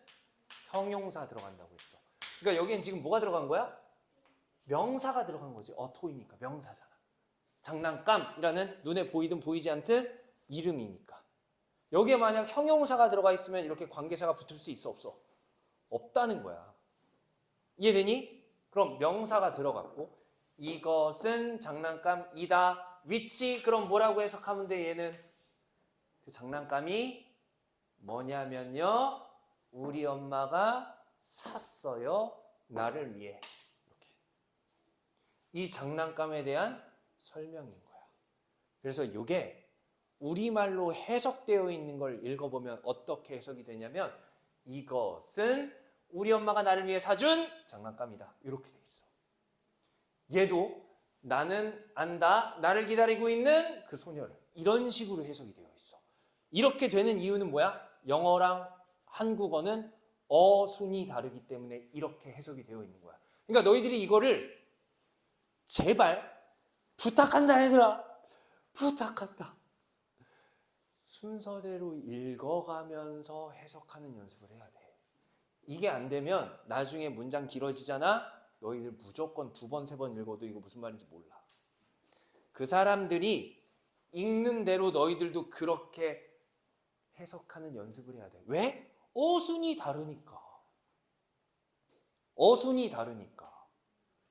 형용사 들어간다고 했어. 그러니까 여기엔 지금 뭐가 들어간 거야? 명사가 들어간 거지. 어토이니까 명사잖아. 장난감이라는 눈에 보이든 보이지 않든 이름이니까. 여기에 만약 형용사가 들어가 있으면 이렇게 관계사가 붙을 수 있어 없어? 없다는 거야. 이해되니? 그럼 명사가 들어갔고 이것은 장난감이다. which 그럼 뭐라고 해석하면 돼 얘는? 그 장난감이 뭐냐면요. 우리 엄마가 샀어요. 나를 위해. 이렇게. 이 장난감에 대한 설명인 거야. 그래서 이게 우리말로 해석되어 있는 걸 읽어보면 어떻게 해석이 되냐면 이것은 우리 엄마가 나를 위해 사준 장난감이다. 이렇게 돼 있어. 얘도 나는 안다. 나를 기다리고 있는 그 소녀를. 이런 식으로 해석이 되어 있어. 이렇게 되는 이유는 뭐야? 영어랑 한국어는 어순이 다르기 때문에 이렇게 해석이 되어 있는 거야. 그러니까 너희들이 이거를 제발 부탁한다 얘들아. 부탁한다. 순서대로 읽어가면서 해석하는 연습을 해야 돼. 이게 안 되면 나중에 문장 길어지잖아. 너희들 무조건 2번, 3번 읽어도 이거 무슨 말인지 몰라. 그 사람들이 읽는 대로 너희들도 그렇게 해석하는 연습을 해야 돼. 왜? 어순이 다르니까. 어순이 다르니까.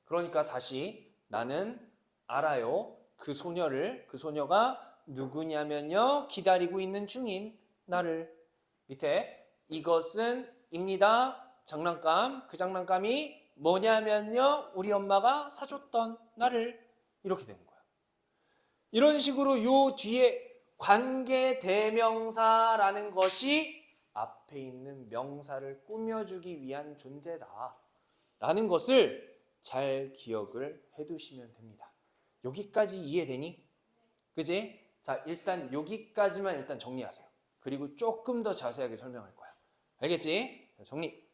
그러니까 다시 나는 알아요. 그 소녀를. 그 소녀가 누구냐면요. 기다리고 있는 중인 나를. 밑에 이것은 입니다. 장난감. 그 장난감이 뭐냐면요. 우리 엄마가 사줬던 나를. 이렇게 되는 거야. 이런 식으로 요 뒤에 관계 대명사라는 것이 앞에 있는 명사를 꾸며주기 위한 존재다 라는 것을 잘 기억을 해두시면 됩니다. 여기까지 이해되니? 그지? 자, 일단 여기까지만 일단 정리하세요. 그리고 조금 더 자세하게 설명할 거야. 알겠지? 자, 정리.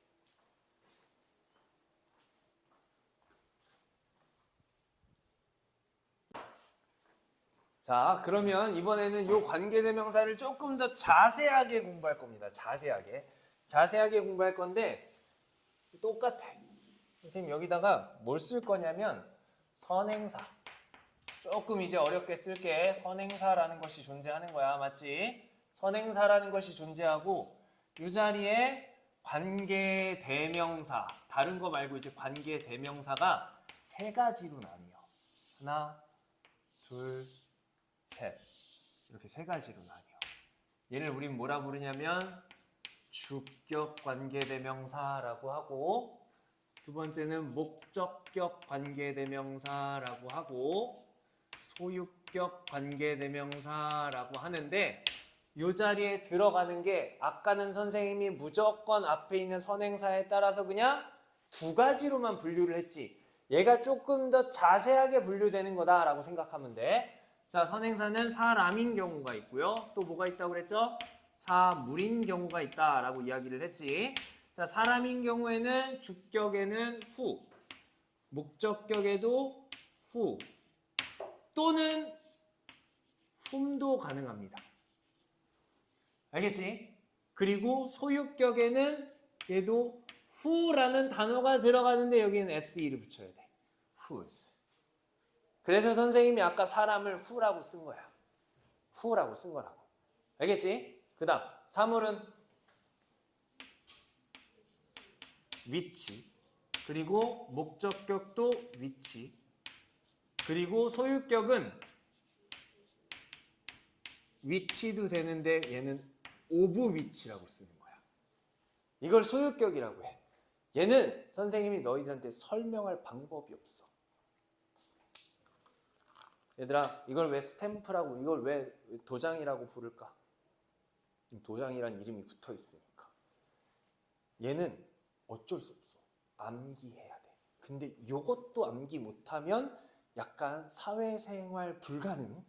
자, 그러면 이번에는 이 관계대명사를 조금 더 자세하게 공부할 겁니다. 자세하게 공부할 건데 똑같아. 선생님 여기다가 뭘 쓸 거냐면 선행사. 조금 이제 어렵게 쓸게. 선행사라는 것이 존재하는 거야. 맞지? 선행사라는 것이 존재하고 이 자리에 관계 대명사, 다른 거 말고 이제 관계 대명사가 세 가지로 나뉘어. 하나, 둘, 셋. 이렇게 세 가지로 나뉘어. 얘를 우린 뭐라 부르냐면 주격 관계대명사라고 하고, 두 번째는 목적격 관계대명사라고 하고, 소유격 관계대명사라고 하는데, 이 자리에 들어가는 게 아까는 선생님이 무조건 앞에 있는 선행사에 따라서 그냥 두 가지로만 분류를 했지, 얘가 조금 더 자세하게 분류되는 거다라고 생각하면 돼. 자, 선행사는 사람인 경우가 있고요. 또 뭐가 있다고 그랬죠? 사물인 경우가 있다라고 이야기를 했지. 자, 사람인 경우에는 주격에는 후, 목적격에도 후, 또는 훔도 가능합니다. 알겠지? 그리고 소유격에는 얘도 who라는 단어가 들어가는데 여기는 se를 붙여야 돼. whose. 그래서 선생님이 아까 사람을 who라고 쓴 거야. who라고 쓴 거라고. 알겠지? 그 다음 사물은 which, 그리고 목적격도 which, 그리고 소유격은 which도 되는데 얘는 of which라고 쓰는 거야. 이걸 소유격이라고 해. 얘는 선생님이 너희들한테 설명할 방법이 없어. 얘들아, 이걸 왜 스탬프라고, 이걸 왜 도장이라고 부를까? 도장이란 이름이 붙어 있으니까. 얘는 어쩔 수 없어. 암기해야 돼. 근데 이것도 암기 못하면 약간 사회생활 불가능.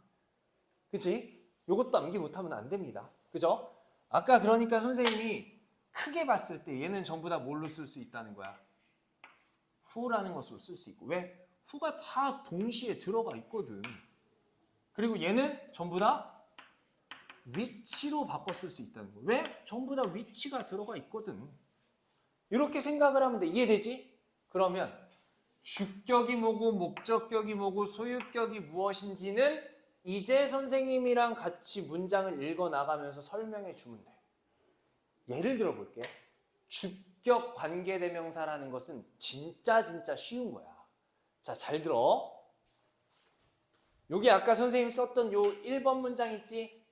그치? 이것도 암기 못하면 안 됩니다. 그죠? 아까 그러니까 선생님이 크게 봤을 때 얘는 전부 다 뭘로 쓸 수 있다는 거야? who라는 것으로 쓸 수 있고. 왜? who가 다 동시에 들어가 있거든. 그리고 얘는 전부 다 which로 바꿔 쓸 수 있다는 거야. 왜? 전부 다 which가 들어가 있거든. 이렇게 생각을 하면 돼. 이해되지? 그러면 주격이 뭐고 목적격이 뭐고 소유격이 무엇인지는 이제 선생님이랑 같이 문장을 읽어 나가면서 설명해 주면 돼. 예를 들어 볼게. 주격 관계대명사라는 것은 진짜 쉬운 거야. 자, 잘 들어. 여기 아까 선생님이 썼던 요 1번 문장 있지?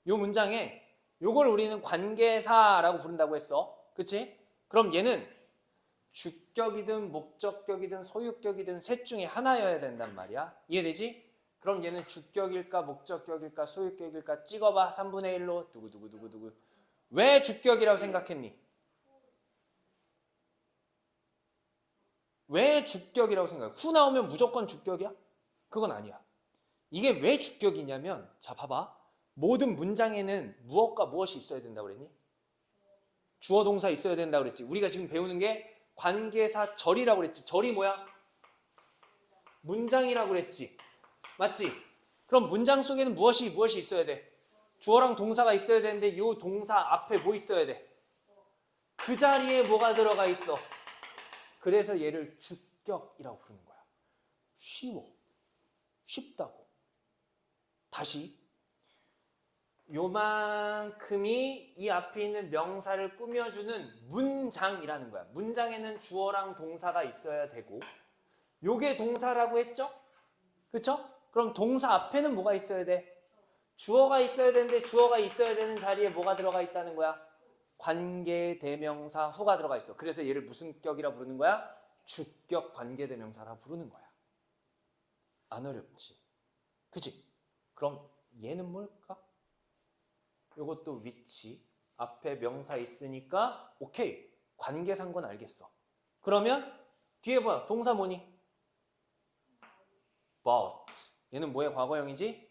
요 문장에 요걸 우리는 관계사라고 부른다고 했어. 그치? 그럼 얘는 주격이든 목적격이든 소유격이든 셋 중에 하나여야 된단 말이야. 이해되지? 그럼 얘는 주격일까 목적격일까 소유격일까 찍어봐. 3분의 1로 두구두구두구두구. 왜 주격이라고 생각했니? 왜 주격이라고 생각해? 후 나오면 무조건 주격이야? 그건 아니야. 이게 왜 주격이냐면, 자 봐봐. 모든 문장에는 무엇과 무엇이 있어야 된다고 그랬니? 주어 동사 있어야 된다고 그랬지. 우리가 지금 배우는 게 관계사 절이라고 그랬지. 절이 뭐야? 문장이라고 그랬지. 맞지? 그럼 문장 속에는 무엇이 있어야 돼? 주어랑 동사가 있어야 되는데 이 동사 앞에 뭐 있어야 돼? 그 자리에 뭐가 들어가 있어? 그래서 얘를 주격이라고 부르는 거야. 쉬워. 쉽다고. 다시. 요만큼이 이 앞에 있는 명사를 꾸며주는 문장이라는 거야. 문장에는 주어랑 동사가 있어야 되고, 요게 동사라고 했죠? 그쵸? 그럼 동사 앞에는 뭐가 있어야 돼? 주어가 있어야 되는데 주어가 있어야 되는 자리에 뭐가 들어가 있다는 거야? 관계대명사 후가 들어가 있어. 그래서 얘를 무슨 격이라 부르는 거야? 주격 관계대명사라 부르는 거야. 안 어렵지? 그치? 그럼 얘는 뭘까? 요것도 위치, 앞에 명사 있으니까 오케이, 관계산 건 알겠어. 그러면 뒤에 뭐야? 동사 뭐니? bought. 얘는 뭐의 과거형이지?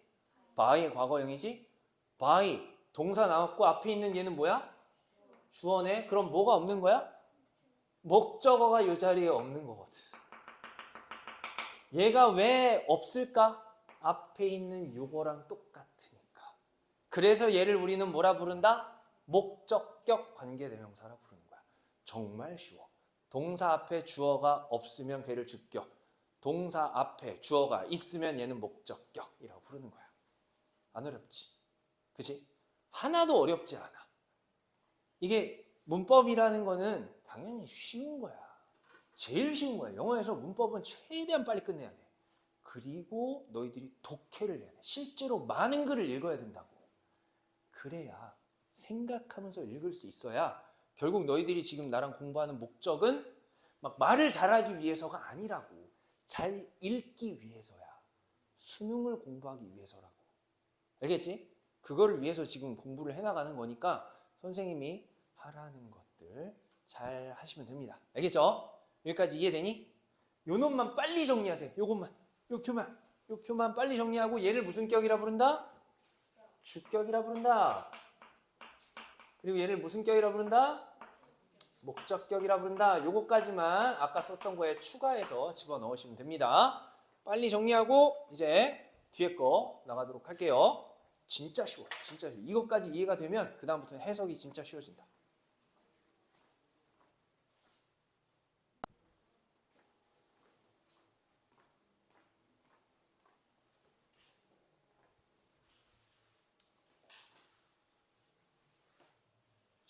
by의 과거형이지? by, 동사 나왔고 앞에 있는 얘는 뭐야? 주어네. 그럼 뭐가 없는 거야? 목적어가 이 자리에 없는 거거든. 얘가 왜 없을까? 앞에 있는 요거랑 똑같으니까. 그래서 얘를 우리는 뭐라 부른다? 목적격 관계대명사라 부르는 거야. 정말 쉬워. 동사 앞에 주어가 없으면 걔를 주격, 동사 앞에 주어가 있으면 얘는 목적격이라고 부르는 거야. 안 어렵지? 그치? 하나도 어렵지 않아. 이게 문법이라는 거는 당연히 쉬운 거야. 제일 쉬운 거야. 영어에서 문법은 최대한 빨리 끝내야 돼. 그리고 너희들이 독해를 해야 돼. 실제로 많은 글을 읽어야 된다고. 그래야 생각하면서 읽을 수 있어야 결국 너희들이 지금 나랑 공부하는 목적은 막 말을 잘하기 위해서가 아니라고. 잘 읽기 위해서야. 수능을 공부하기 위해서라고. 알겠지? 그거를 위해서 지금 공부를 해나가는 거니까 선생님이 하라는 것들 잘 하시면 됩니다. 알겠죠? 여기까지 이해되니? 요 놈만 빨리 정리하세요. 요것만. 요 표만 빨리 정리하고 얘를 무슨 격이라 부른다? 주격이라 부른다. 그리고 얘를 무슨 격이라 부른다? 목적격이라 부른다. 요거까지만 아까 썼던 거에 추가해서 집어넣으시면 됩니다. 빨리 정리하고 이제 뒤에 거 나가도록 할게요. 진짜 쉬워. 진짜 쉬워. 이것까지 이해가 되면 그 다음부터 해석이 진짜 쉬워진다.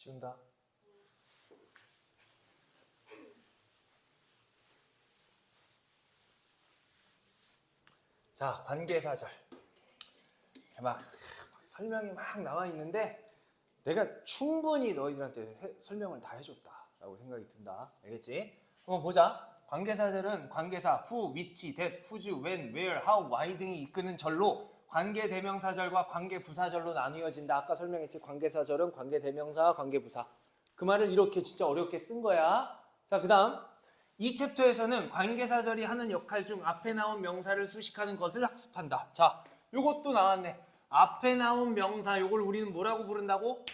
쉬운다. 자, 관계사절. 막 설명이 막 나와 있는데 내가 충분히 너희들한테 설명을 다 해줬다라고 생각이 든다. 알겠지? 한번 보자. 관계사절은 관계사 who, which, that, whose, when, where, how, why 등이 이끄는 절로 관계대명사절과 관계부사절로 나뉘어진다. 아까 설명했지. 관계사절은 관계대명사, 관계부사. 그 말을 이렇게 진짜 어렵게 쓴 거야. 자, 그 다음 이 챕터에서는 관계사절이 하는 역할 중 앞에 나온 명사를 수식하는 것을 학습한다. 자, 요것도 나왔네. 앞에 나온 명사, 요걸 우리는 뭐라고 부른다고?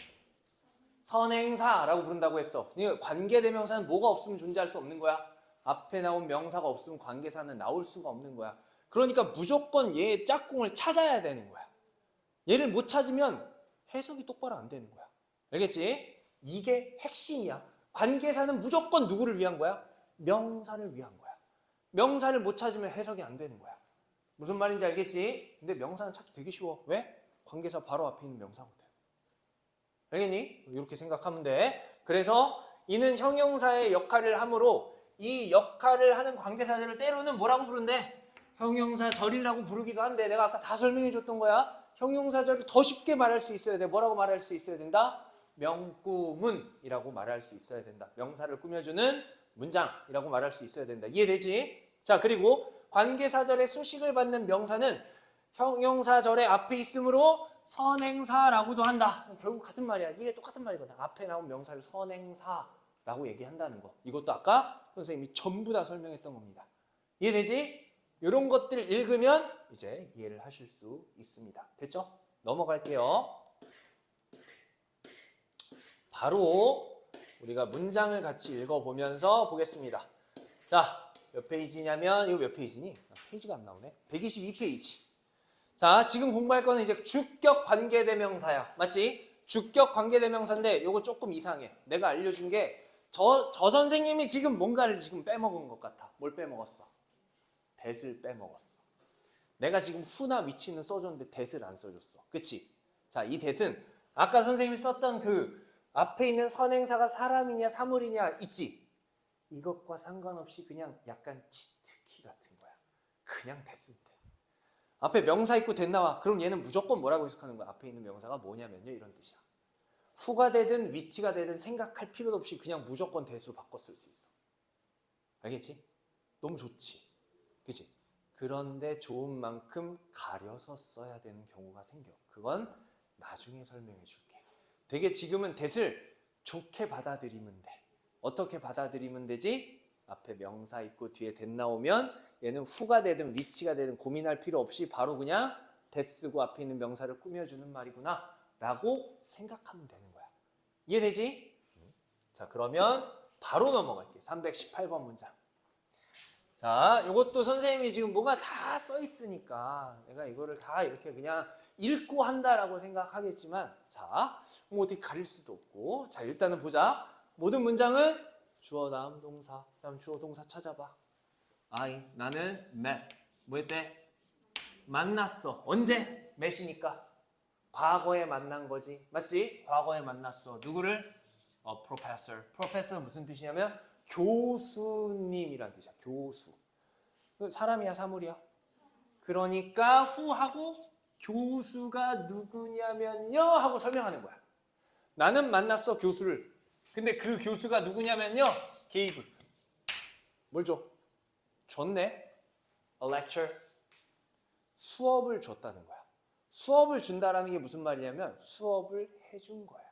선행사라고 부른다고 했어. 관계대명사는 뭐가 없으면 존재할 수 없는 거야. 앞에 나온 명사가 없으면 관계사는 나올 수가 없는 거야. 그러니까 무조건 얘의 짝꿍을 찾아야 되는 거야. 얘를 못 찾으면 해석이 똑바로 안 되는 거야. 알겠지? 이게 핵심이야. 관계사는 무조건 누구를 위한 거야? 명사를 위한 거야. 명사를 못 찾으면 해석이 안 되는 거야. 무슨 말인지 알겠지? 근데 명사는 찾기 되게 쉬워. 왜? 관계사 바로 앞에 있는 명사거든. 알겠니? 이렇게 생각하면 돼. 그래서 이는 형용사의 역할을 하므로 이 역할을 하는 관계사들을 때로는 뭐라고 부른대? 형용사절이라고 부르기도 한데 내가 아까 다 설명해 줬던 거야. 형용사절을 더 쉽게 말할 수 있어야 돼. 뭐라고 말할 수 있어야 된다? 명구문이라고 말할 수 있어야 된다. 명사를 꾸며주는 문장이라고 말할 수 있어야 된다. 이해되지? 자, 그리고 관계사절의 수식을 받는 명사는 형용사절의 앞에 있으므로 선행사라고도 한다. 결국 같은 말이야. 이게 똑같은 말이거든. 앞에 나온 명사를 선행사라고 얘기한다는 거. 이것도 아까 선생님이 전부 다 설명했던 겁니다. 이해되지? 이런 것들 읽으면 이제 이해를 하실 수 있습니다. 됐죠? 넘어갈게요. 바로 우리가 문장을 같이 읽어보면서 보겠습니다. 자, 몇 페이지냐면 이거 몇 페이지니? 페이지가 안 나오네. 122페이지. 자, 지금 공부할 거는 이제 주격 관계대명사야. 맞지? 주격 관계대명사인데 이거 조금 이상해. 내가 알려준 게 저 선생님이 지금 뭔가를 지금 빼먹은 것 같아. 뭘 빼먹었어? that을 빼먹었어. 내가 지금 who나 which는 써줬는데 that을 안 써줬어. 그치? 자, 이 that은 아까 선생님이 썼던 그 앞에 있는 선행사가 사람이냐 사물이냐 있지? 이것과 상관없이 그냥 약간 치트키 같은 거야. 그냥 that으면 돼. 앞에 명사 있고 that 나와. 그럼 얘는 무조건 뭐라고 해석하는 거야? 앞에 있는 명사가 뭐냐면요, 이런 뜻이야. who가 되든 which가 되든 생각할 필요도 없이 그냥 무조건 that으로 바꿔 쓸 수 있어. 알겠지? 너무 좋지? 그치? 그런데 좋은 만큼 가려서 써야 되는 경우가 생겨. 그건 나중에 설명해 줄게. 되게 지금은 that을 좋게 받아들이면 돼. 어떻게 받아들이면 되지? 앞에 명사 있고 뒤에 that 나오면 얘는 who가 되든 which가 되든 고민할 필요 없이 바로 그냥 that 쓰고 앞에 있는 명사를 꾸며주는 말이구나 라고 생각하면 되는 거야. 이해되지? 자, 그러면 바로 넘어갈게. 318번 문장. 자, 이것도 선생님이 지금 뭐가 다 써 있으니까 내가 이거를 다 이렇게 그냥 읽고 한다라고 생각하겠지만, 자, 뭐 어떻게 가릴 수도 없고. 자, 일단은 보자. 모든 문장은 주어 다음 동사, 다음 주어 동사 찾아봐. 나는 met. 뭐 했대? 만났어. 언제? met이니까. 과거에 만난 거지. 맞지? 과거에 만났어. 누구를? professor. professor 무슨 뜻이냐면 교수님이란 뜻이야. 교수. 사람이야, 사물이야? 그러니까 who하고 교수가 누구냐면요 하고 설명하는 거야. 나는 만났어, 교수를. 근데 그 교수가 누구냐면요. gave. 뭘 줘? 줬네. A lecture. 수업을 줬다는 거야. 수업을 준다라는 게 무슨 말이냐면 수업을 해준 거야.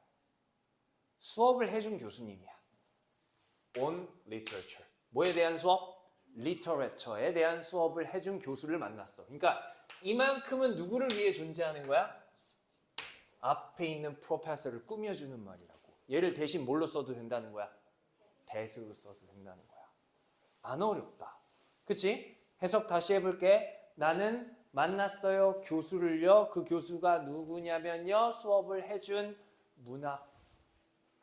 수업을 해준 교수님이야. On literature. 뭐에 대한 수업? literature에 대한 수업을 해준 교수를 만났어. 그러니까 이만큼은 누구를 위해 존재하는 거야? 앞에 있는 프로페서를 꾸며주는 말이라고. 얘를 대신 뭘로 써도 된다는 거야? 대수로 써도 된다는 거야. 안 어렵다. 그치? 해석 다시 해볼게. 나는 만났어요, 교수를요. 그 교수가 누구냐면요. 수업을 해준 문학.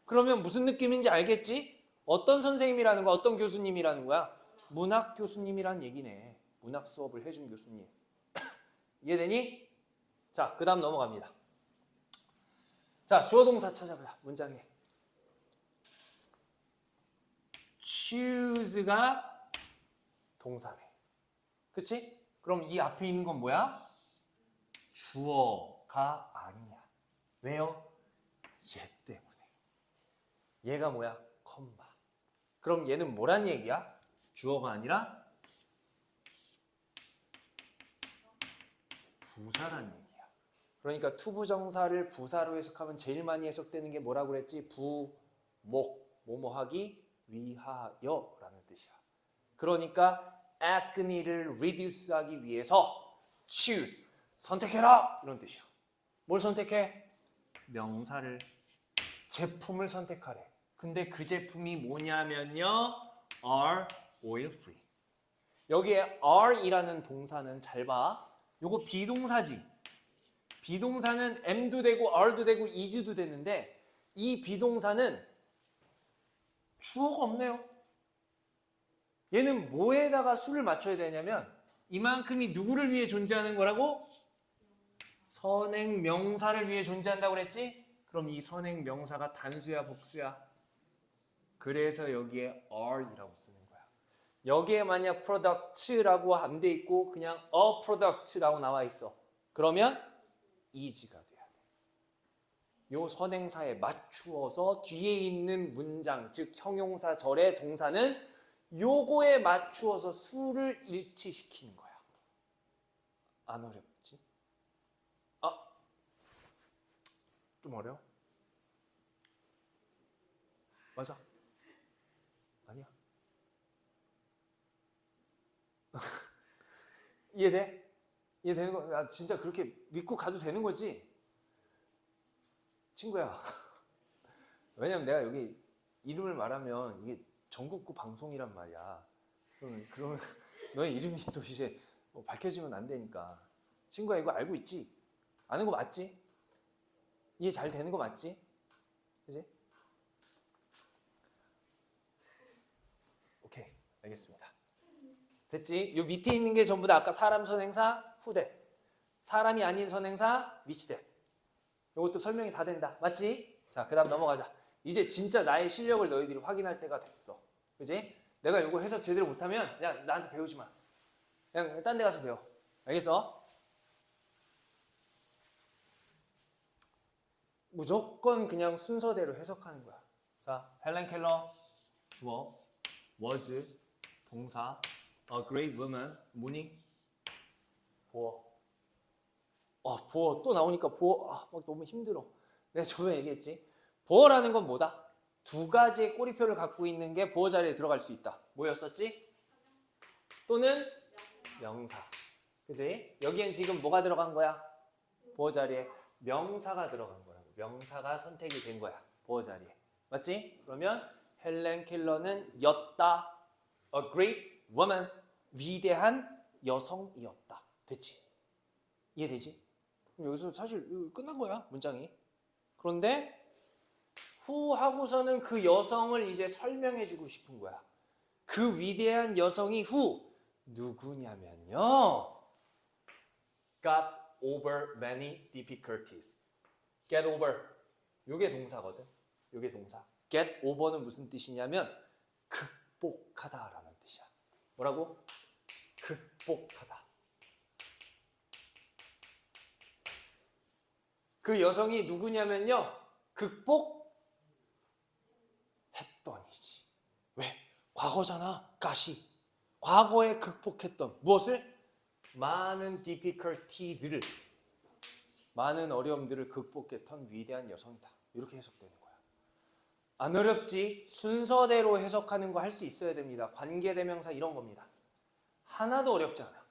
그러면 무슨 느낌인지 알겠지? 어떤 선생님이라는 거야? 어떤 교수님이라는 거야? 문학 교수님이란 얘기네. 문학 수업을 해준 교수님. 이해되니? 자, 그 다음 넘어갑니다. 자, 주어 동사 찾아보자. 문장에. choose가 동사네. 그치? 그럼 이 앞에 있는 건 뭐야? 주어가 아니야. 왜요? 얘 때문에. 얘가 뭐야? 컴마. 그럼 얘는 뭐란 얘기야? 주어가 아니라 부사란 얘기야. 그러니까 투부정사를 부사로 해석하면 제일 많이 해석되는 게 뭐라고 그랬지? 부목, 뭐뭐하기 위하여라는 뜻이야. 그러니까 agony를 reduce하기 위해서 choose, 선택해라 이런 뜻이야. 뭘 선택해? 명사를, 제품을 선택하래. 근데 그 제품이 뭐냐면요, are oil free. 여기에 are이라는 동사는 잘 봐. 요거 비동사지. 비동사는 am도 되고 are도 되고 is도 되는데 이 비동사는 주어가 없네요. 얘는 뭐에다가 수를 맞춰야 되냐면 이만큼이 누구를 위해 존재하는 거라고? 선행 명사를 위해 존재한다고 그랬지? 그럼 이 선행 명사가 단수야, 복수야? 그래서 여기에 are이라고 쓰는 거야. 여기에 만약 product라고 안 돼 있고 그냥 a product라고 나와 있어. 그러면 is가 돼야 돼. 요 선행사에 맞추어서 뒤에 있는 문장, 즉 형용사절의 동사는 요거에 맞추어서 수를 일치시키는 거야. 안 어렵지? 좀 어려워? 맞아. 아니야. 이해돼? 이해되는 거? 진짜 그렇게 믿고 가도 되는 거지? 친구야. 왜냐면 내가 여기 이름을 말하면 이게 전국구 방송이란 말이야. 그러면 너의 이름이 또 이제 밝혀지면 안 되니까. 친구야, 이거 알고 있지? 아는 거 맞지? 이해 잘 되는 거 맞지? 그지? 오케이, 알겠습니다. 됐지? 요 밑에 있는 게 전부 다 아까 사람 선행사 후대, 사람이 아닌 선행사 위치대. 요것도 설명이 다 된다. 맞지? 자, 그 다음 넘어가자. 이제 진짜 나의 실력을 너희들이 확인할 때가 됐어. 그지? 내가 요거 해석 제대로 못하면 그냥 나한테 배우지 마. 그냥 딴 데 가서 배워. 알겠어? 무조건 그냥 순서대로 해석하는 거야. 자, 헬렌 켈러 주어, was 동사, a great woman 뭐니? 보어. 보어 또 나오니까 보어 막 너무 힘들어. 내가 저번에 얘기했지. 보어라는 건 뭐다? 두 가지의 꼬리표를 갖고 있는 게 보어 자리에 들어갈 수 있다. 뭐였었지? 또는 명사. 그지? 여기엔 지금 뭐가 들어간 거야? 보어 자리에 명사가 들어간 거라고. 명사가 선택이 된 거야. 보어 자리에. 맞지? 그러면 헬렌 켈러는 였다. A great woman. 위대한 여성이었다. 됐지? 이해되지? 여기서 사실 끝난 거야. 문장이. 그런데 후 하고서는 그 여성을 이제 설명해 주고 싶은 거야. 그 위대한 여성이 후. 누구냐면요. got over many difficulties. get over. 요게 동사거든. 요게 동사. get over는 무슨 뜻이냐면 극복하다라는 뜻이야. 뭐라고? 극복하다. 그 여성이 누구냐면요. 극복했더니지. 왜? 과거잖아. 가시. 과거에 극복했던 무엇을? 많은 difficulties를, 많은 어려움들을 극복했던 위대한 여성이다. 이렇게 해석되는 거야. 안 어렵지? 순서대로 해석하는 거 할 수 있어야 됩니다. 관계대명사 이런 겁니다. 하나도 어렵지 않아.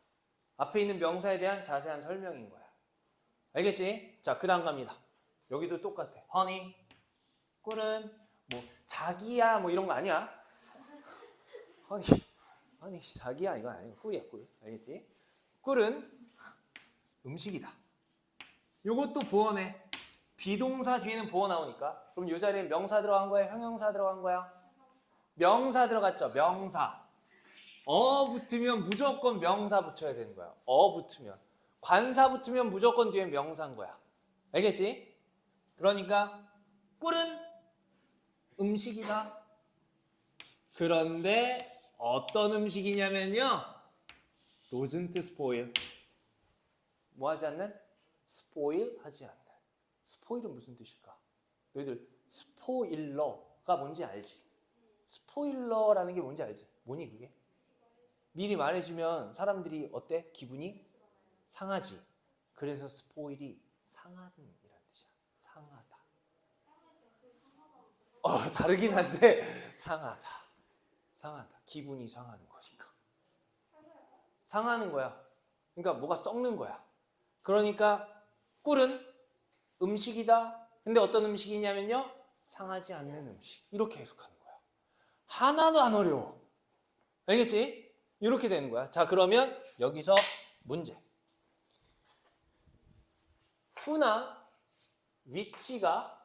앞에 있는 명사에 대한 자세한 설명인 거야. 알겠지? 자, 그 다음 갑니다. 여기도 똑같아. honey, 꿀은 뭐 자기야 뭐 이런 거 아니야. honey 자기야 이거 아니야. 꿀이야 꿀. 알겠지? 꿀은 음식이다. 요것도 보어네. 비동사 뒤에는 보어 나오니까. 그럼 이 자리에 명사 들어간 거야? 형용사 들어간 거야? 명사 들어갔죠. 명사. 붙으면 무조건 명사 붙여야 되는 거야. 붙으면. 관사 붙으면 무조건 뒤에 명사인 거야. 알겠지? 그러니까 꿀은 음식이다. 그런데 어떤 음식이냐면요. doesn't spoil. 뭐 하지 않는? spoil 하지 않는. 스포일은 무슨 뜻일까? 너희들 스포일러가 뭔지 알지? 스포일러라는 게 뭔지 알지? 뭐니 그게? 미리 말해주면 사람들이 어때? 기분이 상하지. 그래서 스포일이 상한이라는 뜻이야. 상하다. 다르긴 한데 상하다. 상하다. 기분이 상하는 거니까. 상하는 거야. 그러니까 뭐가 썩는 거야. 그러니까 꿀은 음식이다. 근데 어떤 음식이냐면요. 상하지 않는 음식. 이렇게 해석하는 거야. 하나도 안 어려워. 알겠지? 이렇게 되는 거야. 자, 그러면 여기서 문제. who나 which가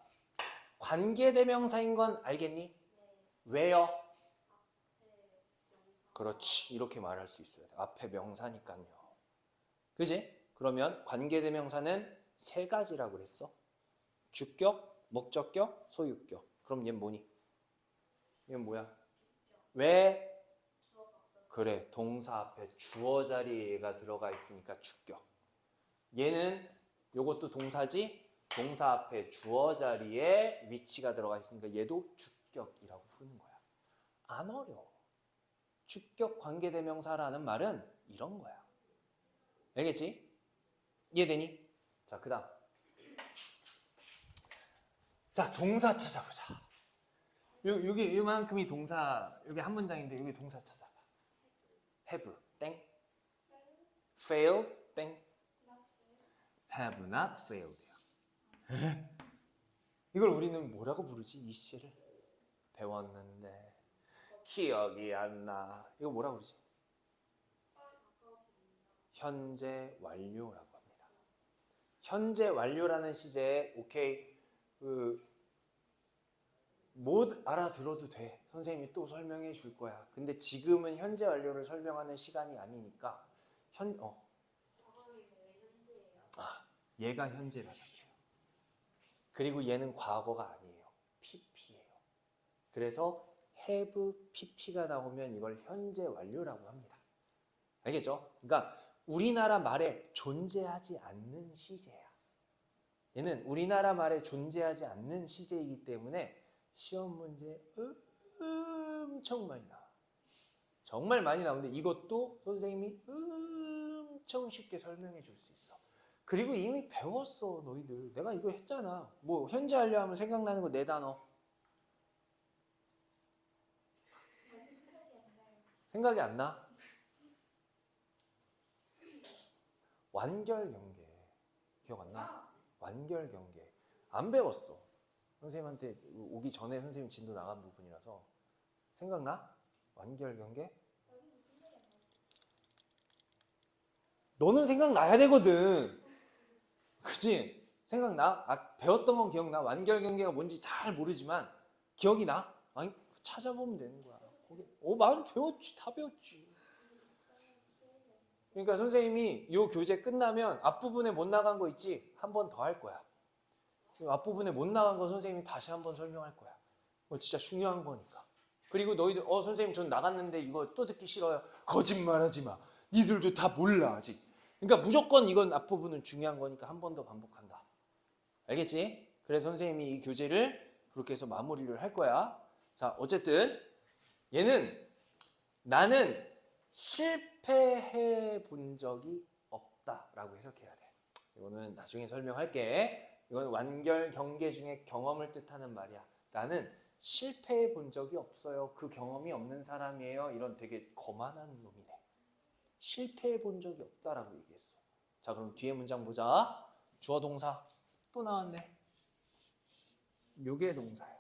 관계대명사인 건 알겠니? where? 그렇지. 이렇게 말할 수 있어야 돼. 앞에 명사니까요. 그지? 그러면 관계대명사는 세 가지라고 그랬어. 주격, 목적격, 소유격. 그럼 얘는 뭐니? 얘는 뭐야? 왜? 그래, 동사 앞에 주어 자리에 얘가 들어가 있으니까 주격. 얘는 요것도 동사지? 동사 앞에 주어 자리에 위치가 들어가 있으니까 얘도 주격이라고 부르는 거야. 안 어려워. 주격 관계대명사라는 말은 이런 거야. 알겠지? 이해되니? 자, 그 다음. 자, 동사 찾아보자. 여기 이만큼이 동사, 여기 한 문장인데 여기 동사 찾아봐. have, 땡. failed, 땡. have not failed. 이걸 우리는 뭐라고 부르지? 이 시제를 배웠는데 기억이 안 나. 이거 뭐라고 부르지? 현재 완료라고 합니다. 현재 완료라는 시제에 오케이 못 알아들어도 돼. 선생님이 또 설명해 줄 거야. 근데 지금은 현재 완료를 설명하는 시간이 아니니까 얘가 현재라잖아요. 그리고 얘는 과거가 아니에요. PP예요. 그래서 have PP가 나오면 이걸 현재 완료라고 합니다. 알겠죠? 그러니까 우리나라 말에 존재하지 않는 시제야. 얘는 우리나라 말에 존재하지 않는 시제이기 때문에 시험 문제 엄청 많이 나와. 정말 많이 나오는데 이것도 선생님이 엄청 쉽게 설명해 줄 수 있어. 그리고 이미 배웠어 너희들. 내가 이거 했잖아. 뭐 현재 완료 하면 생각나는 거 네 단어. 생각이 안 나? 완결경계 기억 안 나? 완결경계 안 배웠어. 선생님한테 오기 전에 선생님 진도 나간 부분이라서. 생각나? 완결경계? 너는 생각나야 되거든. 그치? 생각나? 배웠던 건 기억나? 완결경계가 뭔지 잘 모르지만 기억이 나? 아니 찾아보면 되는 거야. 거기. 맞아 배웠지. 다 배웠지. 그러니까 선생님이 이 교재 끝나면 앞부분에 못 나간 거 있지? 한 번 더 할 거야. 앞부분에 못 나간 거 선생님이 다시 한 번 설명할 거야. 진짜 중요한 거니까. 그리고 너희들 선생님 전 나갔는데 이거 또 듣기 싫어요. 거짓말하지 마. 니들도 다 몰라 아직. 그러니까 무조건 이건 앞부분은 중요한 거니까 한 번 더 반복한다. 알겠지? 그래서 선생님이 이 교재를 그렇게 해서 마무리를 할 거야. 자, 어쨌든 얘는 나는 실패해 본 적이 없다라고 해석해야 돼. 이거는 나중에 설명할게. 이건 완결 경계 중에 경험을 뜻하는 말이야. 나는 실패해 본 적이 없어요. 그 경험이 없는 사람이에요. 이런 되게 거만한 놈이네. 실패해 본 적이 없다라고 얘기했어. 자, 그럼 뒤에 문장 보자. 주어 동사 또 나왔네. 요게 동사야.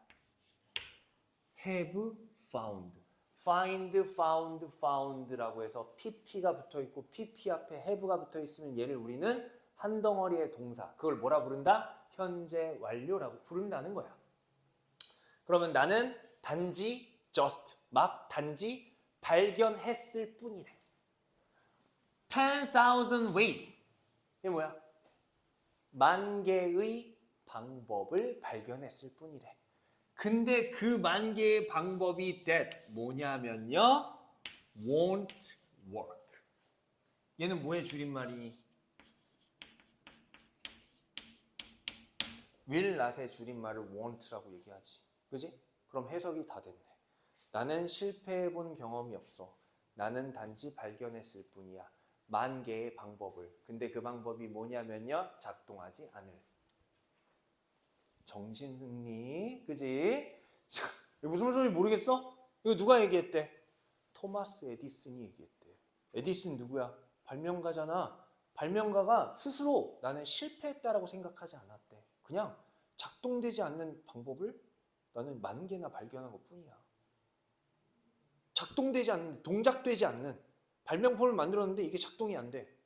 have found. find, found, found라고 해서 pp가 붙어 있고 pp 앞에 have가 붙어 있으면 얘를 우리는 한 덩어리의 동사. 그걸 뭐라 부른다? 현재 완료라고 부른다는 거야. 그러면 나는 단지 just 막 단지 발견했을 뿐이래. 10,000 ways. 이게 뭐야? 만 개의 방법을 발견했을 뿐이래. 근데 그 만 개의 방법이 that 뭐냐면요. won't work. 얘는 뭐의 줄임말이니? will not의 줄임말을 won't라고 얘기하지. 그지? 그럼 해석이 다 됐네. 나는 실패해본 경험이 없어. 나는 단지 발견했을 뿐이야. 만 개의 방법을. 근데 그 방법이 뭐냐면요. 작동하지 않을. 정신승리. 그지? 이거 무슨 소리 모르겠어? 이거 누가 얘기했대? 토마스 에디슨이 얘기했대. 에디슨 누구야? 발명가잖아. 발명가가 스스로 나는 실패했다라고 생각하지 않았대. 그냥 작동되지 않는 방법을 나는 만 개나 발견한 것 뿐이야. 작동되지 않는, 동작되지 않는 발명품을 만들었는데 이게 작동이 안 돼.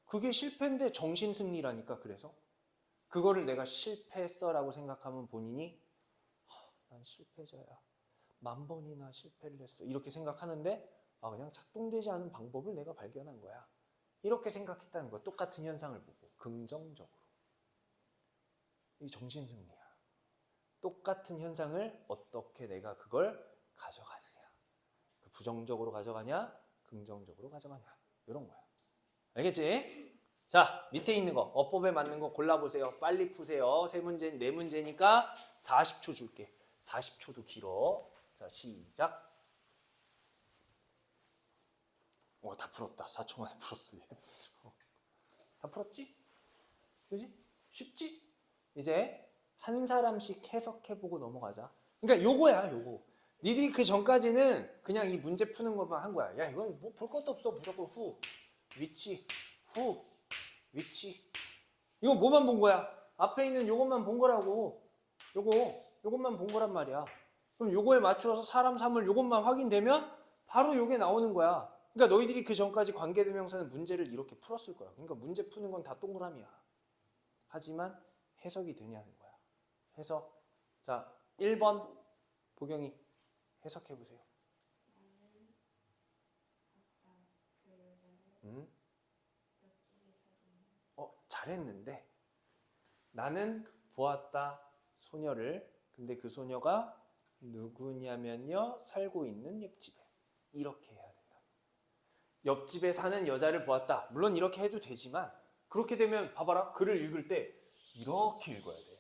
그게 실패인데 정신승리라니까. 그래서 그거를 내가 실패했어라고 생각하면 본인이 난 실패자야. 10,000번이나 실패를 했어. 이렇게 생각하는데 그냥 작동되지 않은 방법을 내가 발견한 거야. 이렇게 생각했다는 거야. 똑같은 현상을 보고 긍정적으로. 이 정신승리야. 똑같은 현상을 어떻게 내가 그걸 가져가느냐. 부정적으로 가져가냐 긍정적으로 가져가냐. 이런 거야. 알겠지? 자, 밑에 있는 거 어법에 맞는 거 골라보세요. 빨리 푸세요. 세 문제, 네 문제니까 40초 줄게. 40초도 길어. 자, 시작. 다 풀었다. 4초 만에 풀었어. 다 풀었지? 그지? 쉽지? 이제 한 사람씩 해석해보고 넘어가자. 그러니까 요거야, 요거. 니들이 그 전까지는 그냥 이 문제 푸는 것만 한 거야. 야, 이건 뭐 볼 것도 없어. 무조건 후, 위치, 후, 위치. 이거 뭐만 본 거야? 앞에 있는 요것만 본 거라고. 요것만 본 거란 말이야. 그럼 요거에 맞추어서 사람, 사물 요것만 확인되면 바로 요게 나오는 거야. 그러니까 너희들이 그 전까지 관계대명사는 문제를 이렇게 풀었을 거야. 그러니까 문제 푸는 건 다 동그라미야. 하지만 해석이 되냐는 거야. 해석. 자, 1번 보경이 해석해 보세요. 잘했는데 나는 보았다 소녀를. 근데 그 소녀가 누구냐면요. 살고 있는 옆집에. 이렇게 해야 된다. 옆집에 사는 여자를 보았다. 물론 이렇게 해도 되지만 그렇게 되면 봐봐라. 글을 읽을 때 이렇게 읽어야 돼.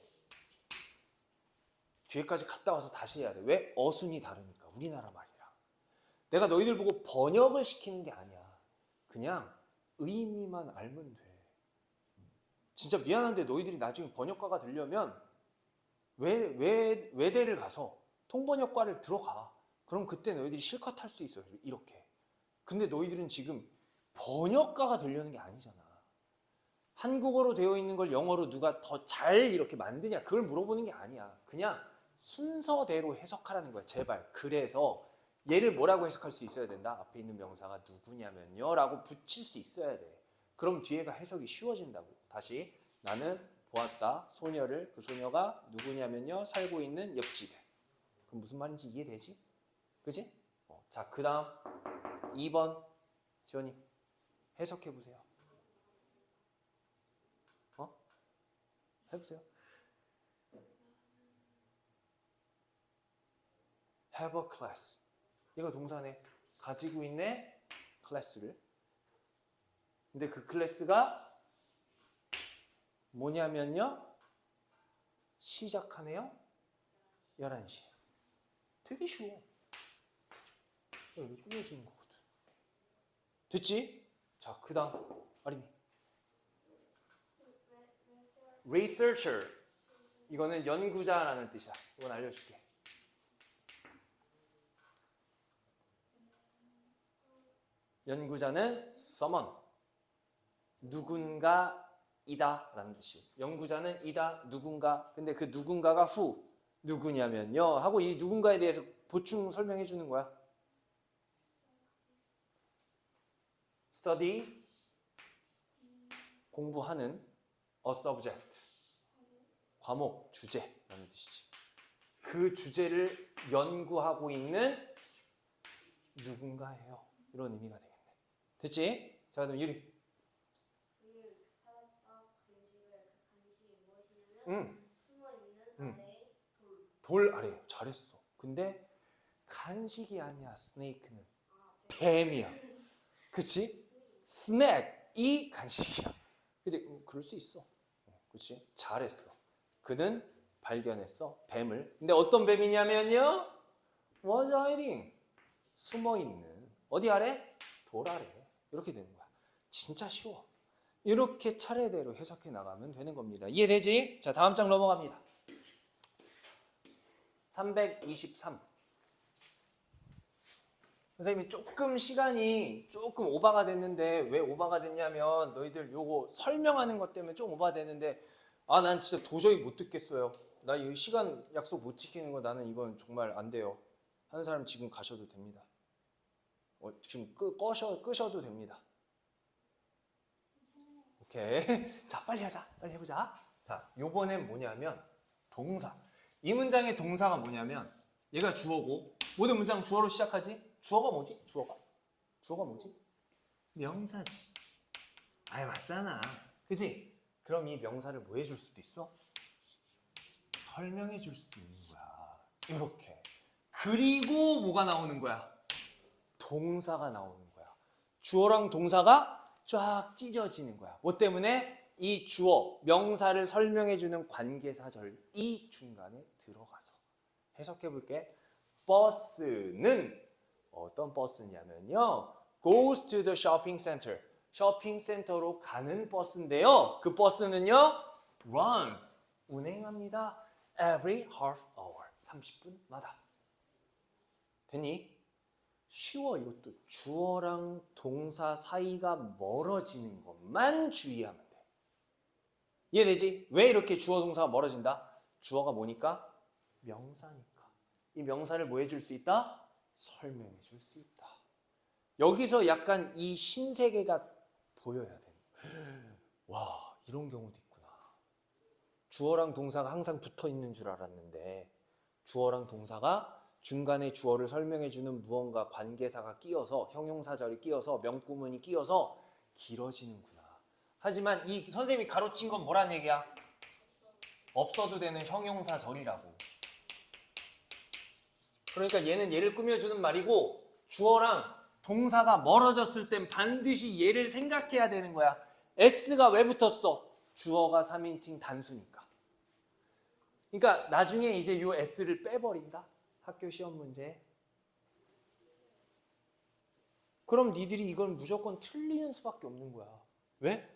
뒤에까지 갔다 와서 다시 해야 돼. 왜? 어순이 다르니까. 우리나라 말이랑. 내가 너희들 보고 번역을 시키는 게 아니야. 그냥 의미만 알면 돼. 진짜 미안한데 너희들이 나중에 번역가가 되려면 외대를 가서 통번역과를 들어가. 그럼 그때 너희들이 실컷 할 수 있어. 이렇게. 근데 너희들은 지금 번역가가 되려는 게 아니잖아. 한국어로 되어 있는 걸 영어로 누가 더 잘 이렇게 만드냐 그걸 물어보는 게 아니야. 그냥 순서대로 해석하라는 거야. 제발. 그래서 얘를 뭐라고 해석할 수 있어야 된다. 앞에 있는 명사가 누구냐면요 라고 붙일 수 있어야 돼. 그럼 뒤에가 해석이 쉬워진다고. 다시. 나는 보았다 소녀를. 그 소녀가 누구냐면요. 살고 있는 옆집에. 그럼 무슨 말인지 이해되지? 그지? 자, 그 다음 2번 지원이 해석해 보세요. 해보세요. have a class. 이거 동사네. 가지고 있네 클래스를. 근데 그 클래스가 뭐냐면요. 시작하네요. 11시. 되게 쉬워. 여기 꾸며주는 거거든. 됐지? 자, 그 다음 아린이. researcher. 이거는 연구자라는 뜻이야. 이건 알려줄게. 연구자는 someone. 누군가이다 라는 뜻이. 연구자는 이다, 누군가. 근데 그 누군가가 who. 누구냐면요. 하고 이 누군가에 대해서 보충 설명해 주는 거야. studies. 공부하는 a subject. 과목, 주제라는 뜻이지. 그 주제를 연구하고 있는 누군가예요. 이런 의미가 되겠네. 됐지? 자, 그럼 유리. 돌 아래. 잘했어. 근데 간식이 아니야. 스네이크는 뱀이야. 그치? 스낵이 간식이야. 그치? 그럴 수 있어. 그치? 잘했어. 그는 발견했어. 뱀을. 근데 어떤 뱀이냐면요. was hiding. 숨어있는. 어디 아래? 돌 아래. 이렇게 되는 거야. 진짜 쉬워. 이렇게 차례대로 해석해 나가면 되는 겁니다. 이해되지? 자, 다음 장 넘어갑니다. 323. 선생님이 조금 시간이 조금 오바가 됐는데 왜 오바가 됐냐면 너희들 요거 설명하는 것 때문에 좀 오바가 됐는데 난 진짜 도저히 못 듣겠어요. 나 이 시간 약속 못 지키는 거 나는 이건 정말 안 돼요. 하는 사람 지금 가셔도 됩니다. 지금 끄셔도 됩니다. 오케이. 자, 빨리 하자. 빨리 해보자. 자, 요번엔 뭐냐면 동사. 이 문장의 동사가 뭐냐면 얘가 주어고 모든 문장 주어로 시작하지? 주어가 뭐지? 주어가 뭐지? 명사지. 아예 맞잖아. 그치? 그럼 이 명사를 뭐 해줄 수도 있어? 설명해 줄 수도 있는 거야. 이렇게. 그리고 뭐가 나오는 거야? 동사가 나오는 거야. 주어랑 동사가 쫙 찢어지는 거야. 뭐 때문에? 이 주어, 명사를 설명해주는 관계사절이 중간에 들어가서 해석해 볼게. 버스는 어떤 버스냐면요. goes to the shopping center. 쇼핑센터로 가는 버스인데요. 그 버스는요. runs. 운행합니다. every half hour. 30분마다. 됐니? 쉬워. 이것도 주어랑 동사 사이가 멀어지는 것만 주의하면 돼. 이해되지? 왜 이렇게 주어 동사가 멀어진다? 주어가 뭐니까? 명사니까. 이 명사를 뭐 해줄 수 있다? 설명해 줄 수 있다. 여기서 약간 이 신세계가 보여야 돼. 와, 이런 경우도 있구나. 주어랑 동사가 항상 붙어 있는 줄 알았는데 주어랑 동사가 중간에 주어를 설명해주는 무언가 관계사가 끼어서 형용사절이 끼어서 명구문이 끼어서 길어지는구나. 하지만 이 선생님이 가로친 건 뭐란 얘기야? 없어도 되는 형용사절이라고. 그러니까 얘는 얘를 꾸며주는 말이고 주어랑 동사가 멀어졌을 땐 반드시 얘를 생각해야 되는 거야. S가 왜 붙었어? 주어가 3인칭 단수니까. 그러니까 나중에 이제 요 S를 빼버린다. 학교 시험 문제. 그럼 니들이 이건 무조건 틀리는 수밖에 없는 거야. 왜?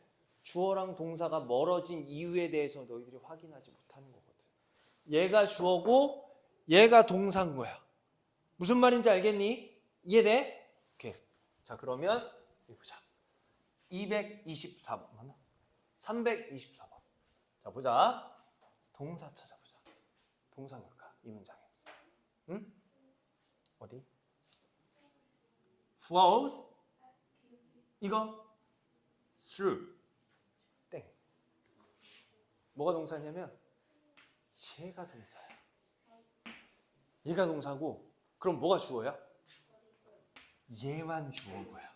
주어랑 동사가 멀어진 이유에 대해서 너희들이 확인하지 못하는 거거든. 얘가 주어고 얘가 동사인 거야. 무슨 말인지 알겠니? 이해돼? 오케이. 자, 그러면 여기 보자. 224번 맞나? 324번. 자, 보자. 동사 찾아보자. 동사 뭘까? 이 문장에. 응? 어디? flows. 이거 through. 땡. 뭐가 동사냐면 얘가 동사야. 얘가 동사고 그럼 뭐가 주어야? 얘만 주어인 거야.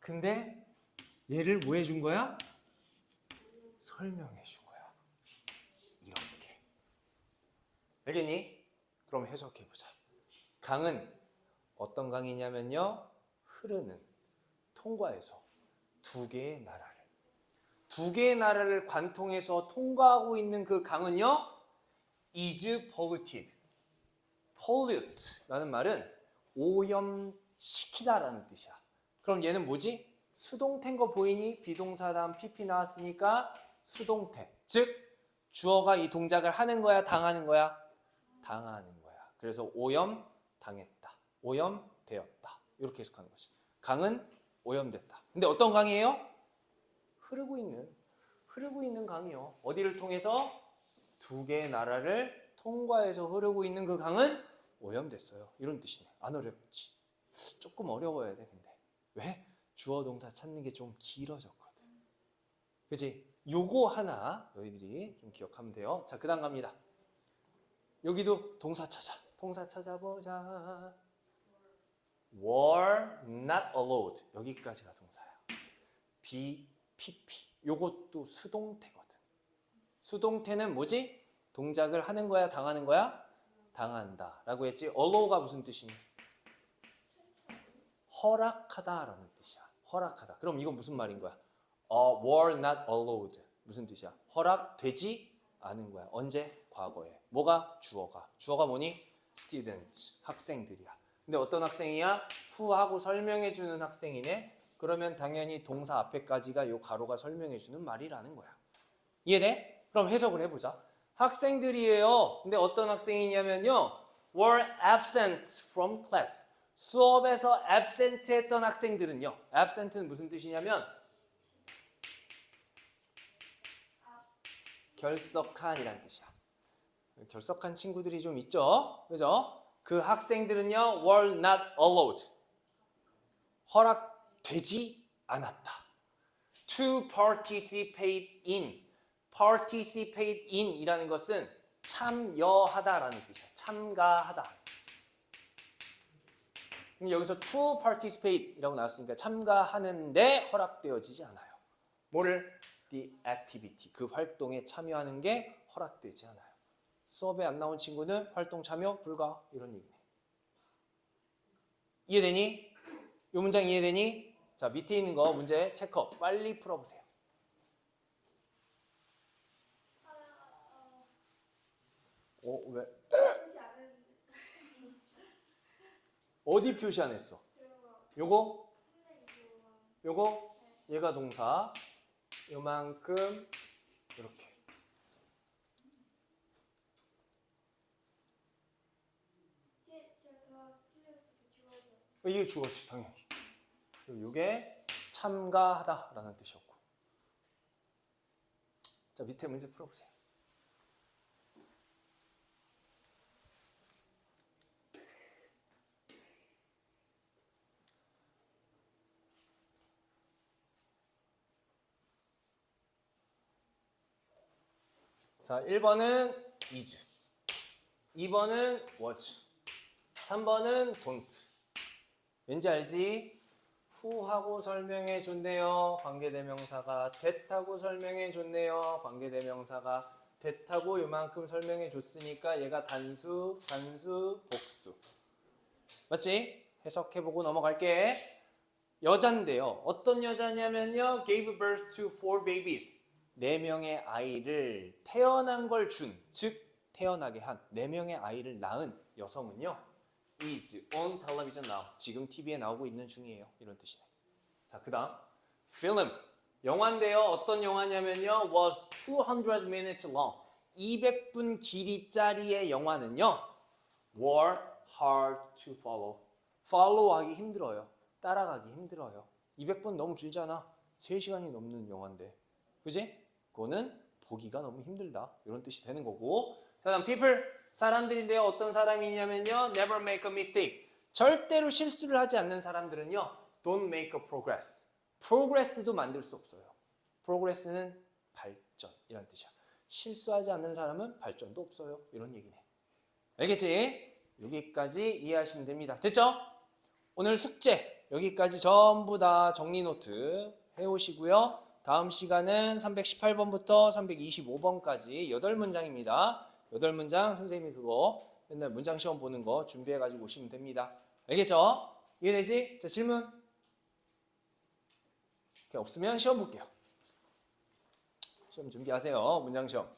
근데 얘를 뭐 해준 거야? 설명해 준 거야. 이렇게. 알겠니? 그럼 해석해 보자. 강은 어떤 강이냐면요. 흐르는, 통과해서 두 개의 나라를 관통해서 통과하고 있는 그 강은요. is polluted. pollute라는 말은 오염시키다라는 뜻이야. 그럼 얘는 뭐지? 수동태인 거 보이니? 비동사 다음 pp 나왔으니까 수동태. 즉 주어가 이 동작을 하는 거야, 당하는 거야? 당하는 거야. 그래서 오염당했다. 오염되었다. 이렇게 해석하는 것이. 강은 오염됐다. 근데 어떤 강이에요? 흐르고 있는 강이요. 어디를 통해서? 두 개의 나라를 통과해서 흐르고 있는 그 강은 오염됐어요. 이런 뜻이네. 안 어렵지? 조금 어려워야 돼. 근데 왜? 주어 동사 찾는 게 좀 길어졌거든. 그치? 요거 하나 너희들이 좀 기억하면 돼요. 자, 그 다음 갑니다. 여기도 동사 찾아보자. were not allowed. 여기까지가 동사야. PP. 요것도 수동태거든. 수동태는 뭐지? 동작을 하는 거야, 당하는 거야? 당한다 라고 했지. allow가 무슨 뜻이니? 허락하다라는 뜻이야. 허락하다. 그럼 이건 무슨 말인 거야? were not allowed. 무슨 뜻이야? 허락되지 않은 거야. 언제? 과거에. 뭐가? 주어가 뭐니? students. 학생들이야. 근데 어떤 학생이야? 후하고 설명해주는 학생이네. 그러면 당연히 동사 앞에까지가 요 가로가 설명해주는 말이라는 거야. 이해돼? 그럼 해석을 해보자. 학생들이에요. 근데 어떤 학생이냐면요. were absent from class. 수업에서 absent 했던 학생들은요. absent는 무슨 뜻이냐면 결석한이란 뜻이야. 결석한 친구들이 좀 있죠. 그죠? 그 학생들은요. were not allowed. 허락되지 않았다. to participate in. participate in 이라는 것은 참여하다라는 뜻이야. 참가하다. 그럼 여기서 to participate 이라고 나왔으니까 참가하는데 허락되어지지 않아요. 뭐를? the activity. 그 활동에 참여하는 게 허락되지 않아요. 수업에 안 나온 친구는 활동 참여 불가 이런 얘기네. 이해되니? 이 문장 이해되니? 자, 밑에 있는 거 문제 체크업 빨리 풀어보세요. 왜? 어디 표시 안 했어? 요거? 얘가 동사. 요만큼 이렇게. 이게 주어지 당연히. 요게 참가하다라는 뜻이었고. 자, 밑에 문제 풀어보세요. 자, 1번은 is, 2번은 was, 3번은 don't. 왠지 알지? who하고 설명해 줬네요. 관계대명사가 that하고 설명해 줬네요. 관계대명사가 that하고 요만큼 설명해 줬으니까 얘가 단수, 복수. 맞지? 해석해보고 넘어갈게. 여잔데요. 어떤 여자냐면요. gave birth to 4 babies. 4명의 아이를 태어난 걸 준, 즉 태어나게 한 4명의 아이를 낳은 여성은요. is on television now. 지금 TV에 나오고 있는 중이에요. 이런 뜻이네. 자, 그 다음 film. 영화인데요. 어떤 영화냐면요. was 200 minutes long. 200분 길이짜리의 영화는요. were hard to follow. follow하기 힘들어요. 따라가기 힘들어요. 200분 너무 길잖아. 3시간이 넘는 영화인데. 그지? 그거는 보기가 너무 힘들다. 이런 뜻이 되는 거고. 자, 다음 people. 사람들인데요. 어떤 사람이냐면요. never make a mistake. 절대로 실수를 하지 않는 사람들은요. don't make a progress. progress도 만들 수 없어요. progress는 발전이라는 뜻이야. 실수하지 않는 사람은 발전도 없어요. 이런 얘기네. 알겠지? 여기까지 이해하시면 됩니다. 됐죠? 오늘 숙제 여기까지 전부 다 정리 노트 해오시고요. 다음 시간은 318번부터 325번까지 8문장입니다. 8문장 선생님이 그거 맨날 문장 시험 보는 거 준비해가지고 오시면 됩니다. 알겠죠? 이해되지? 자, 질문. 없으면 시험 볼게요. 시험 준비하세요. 문장 시험.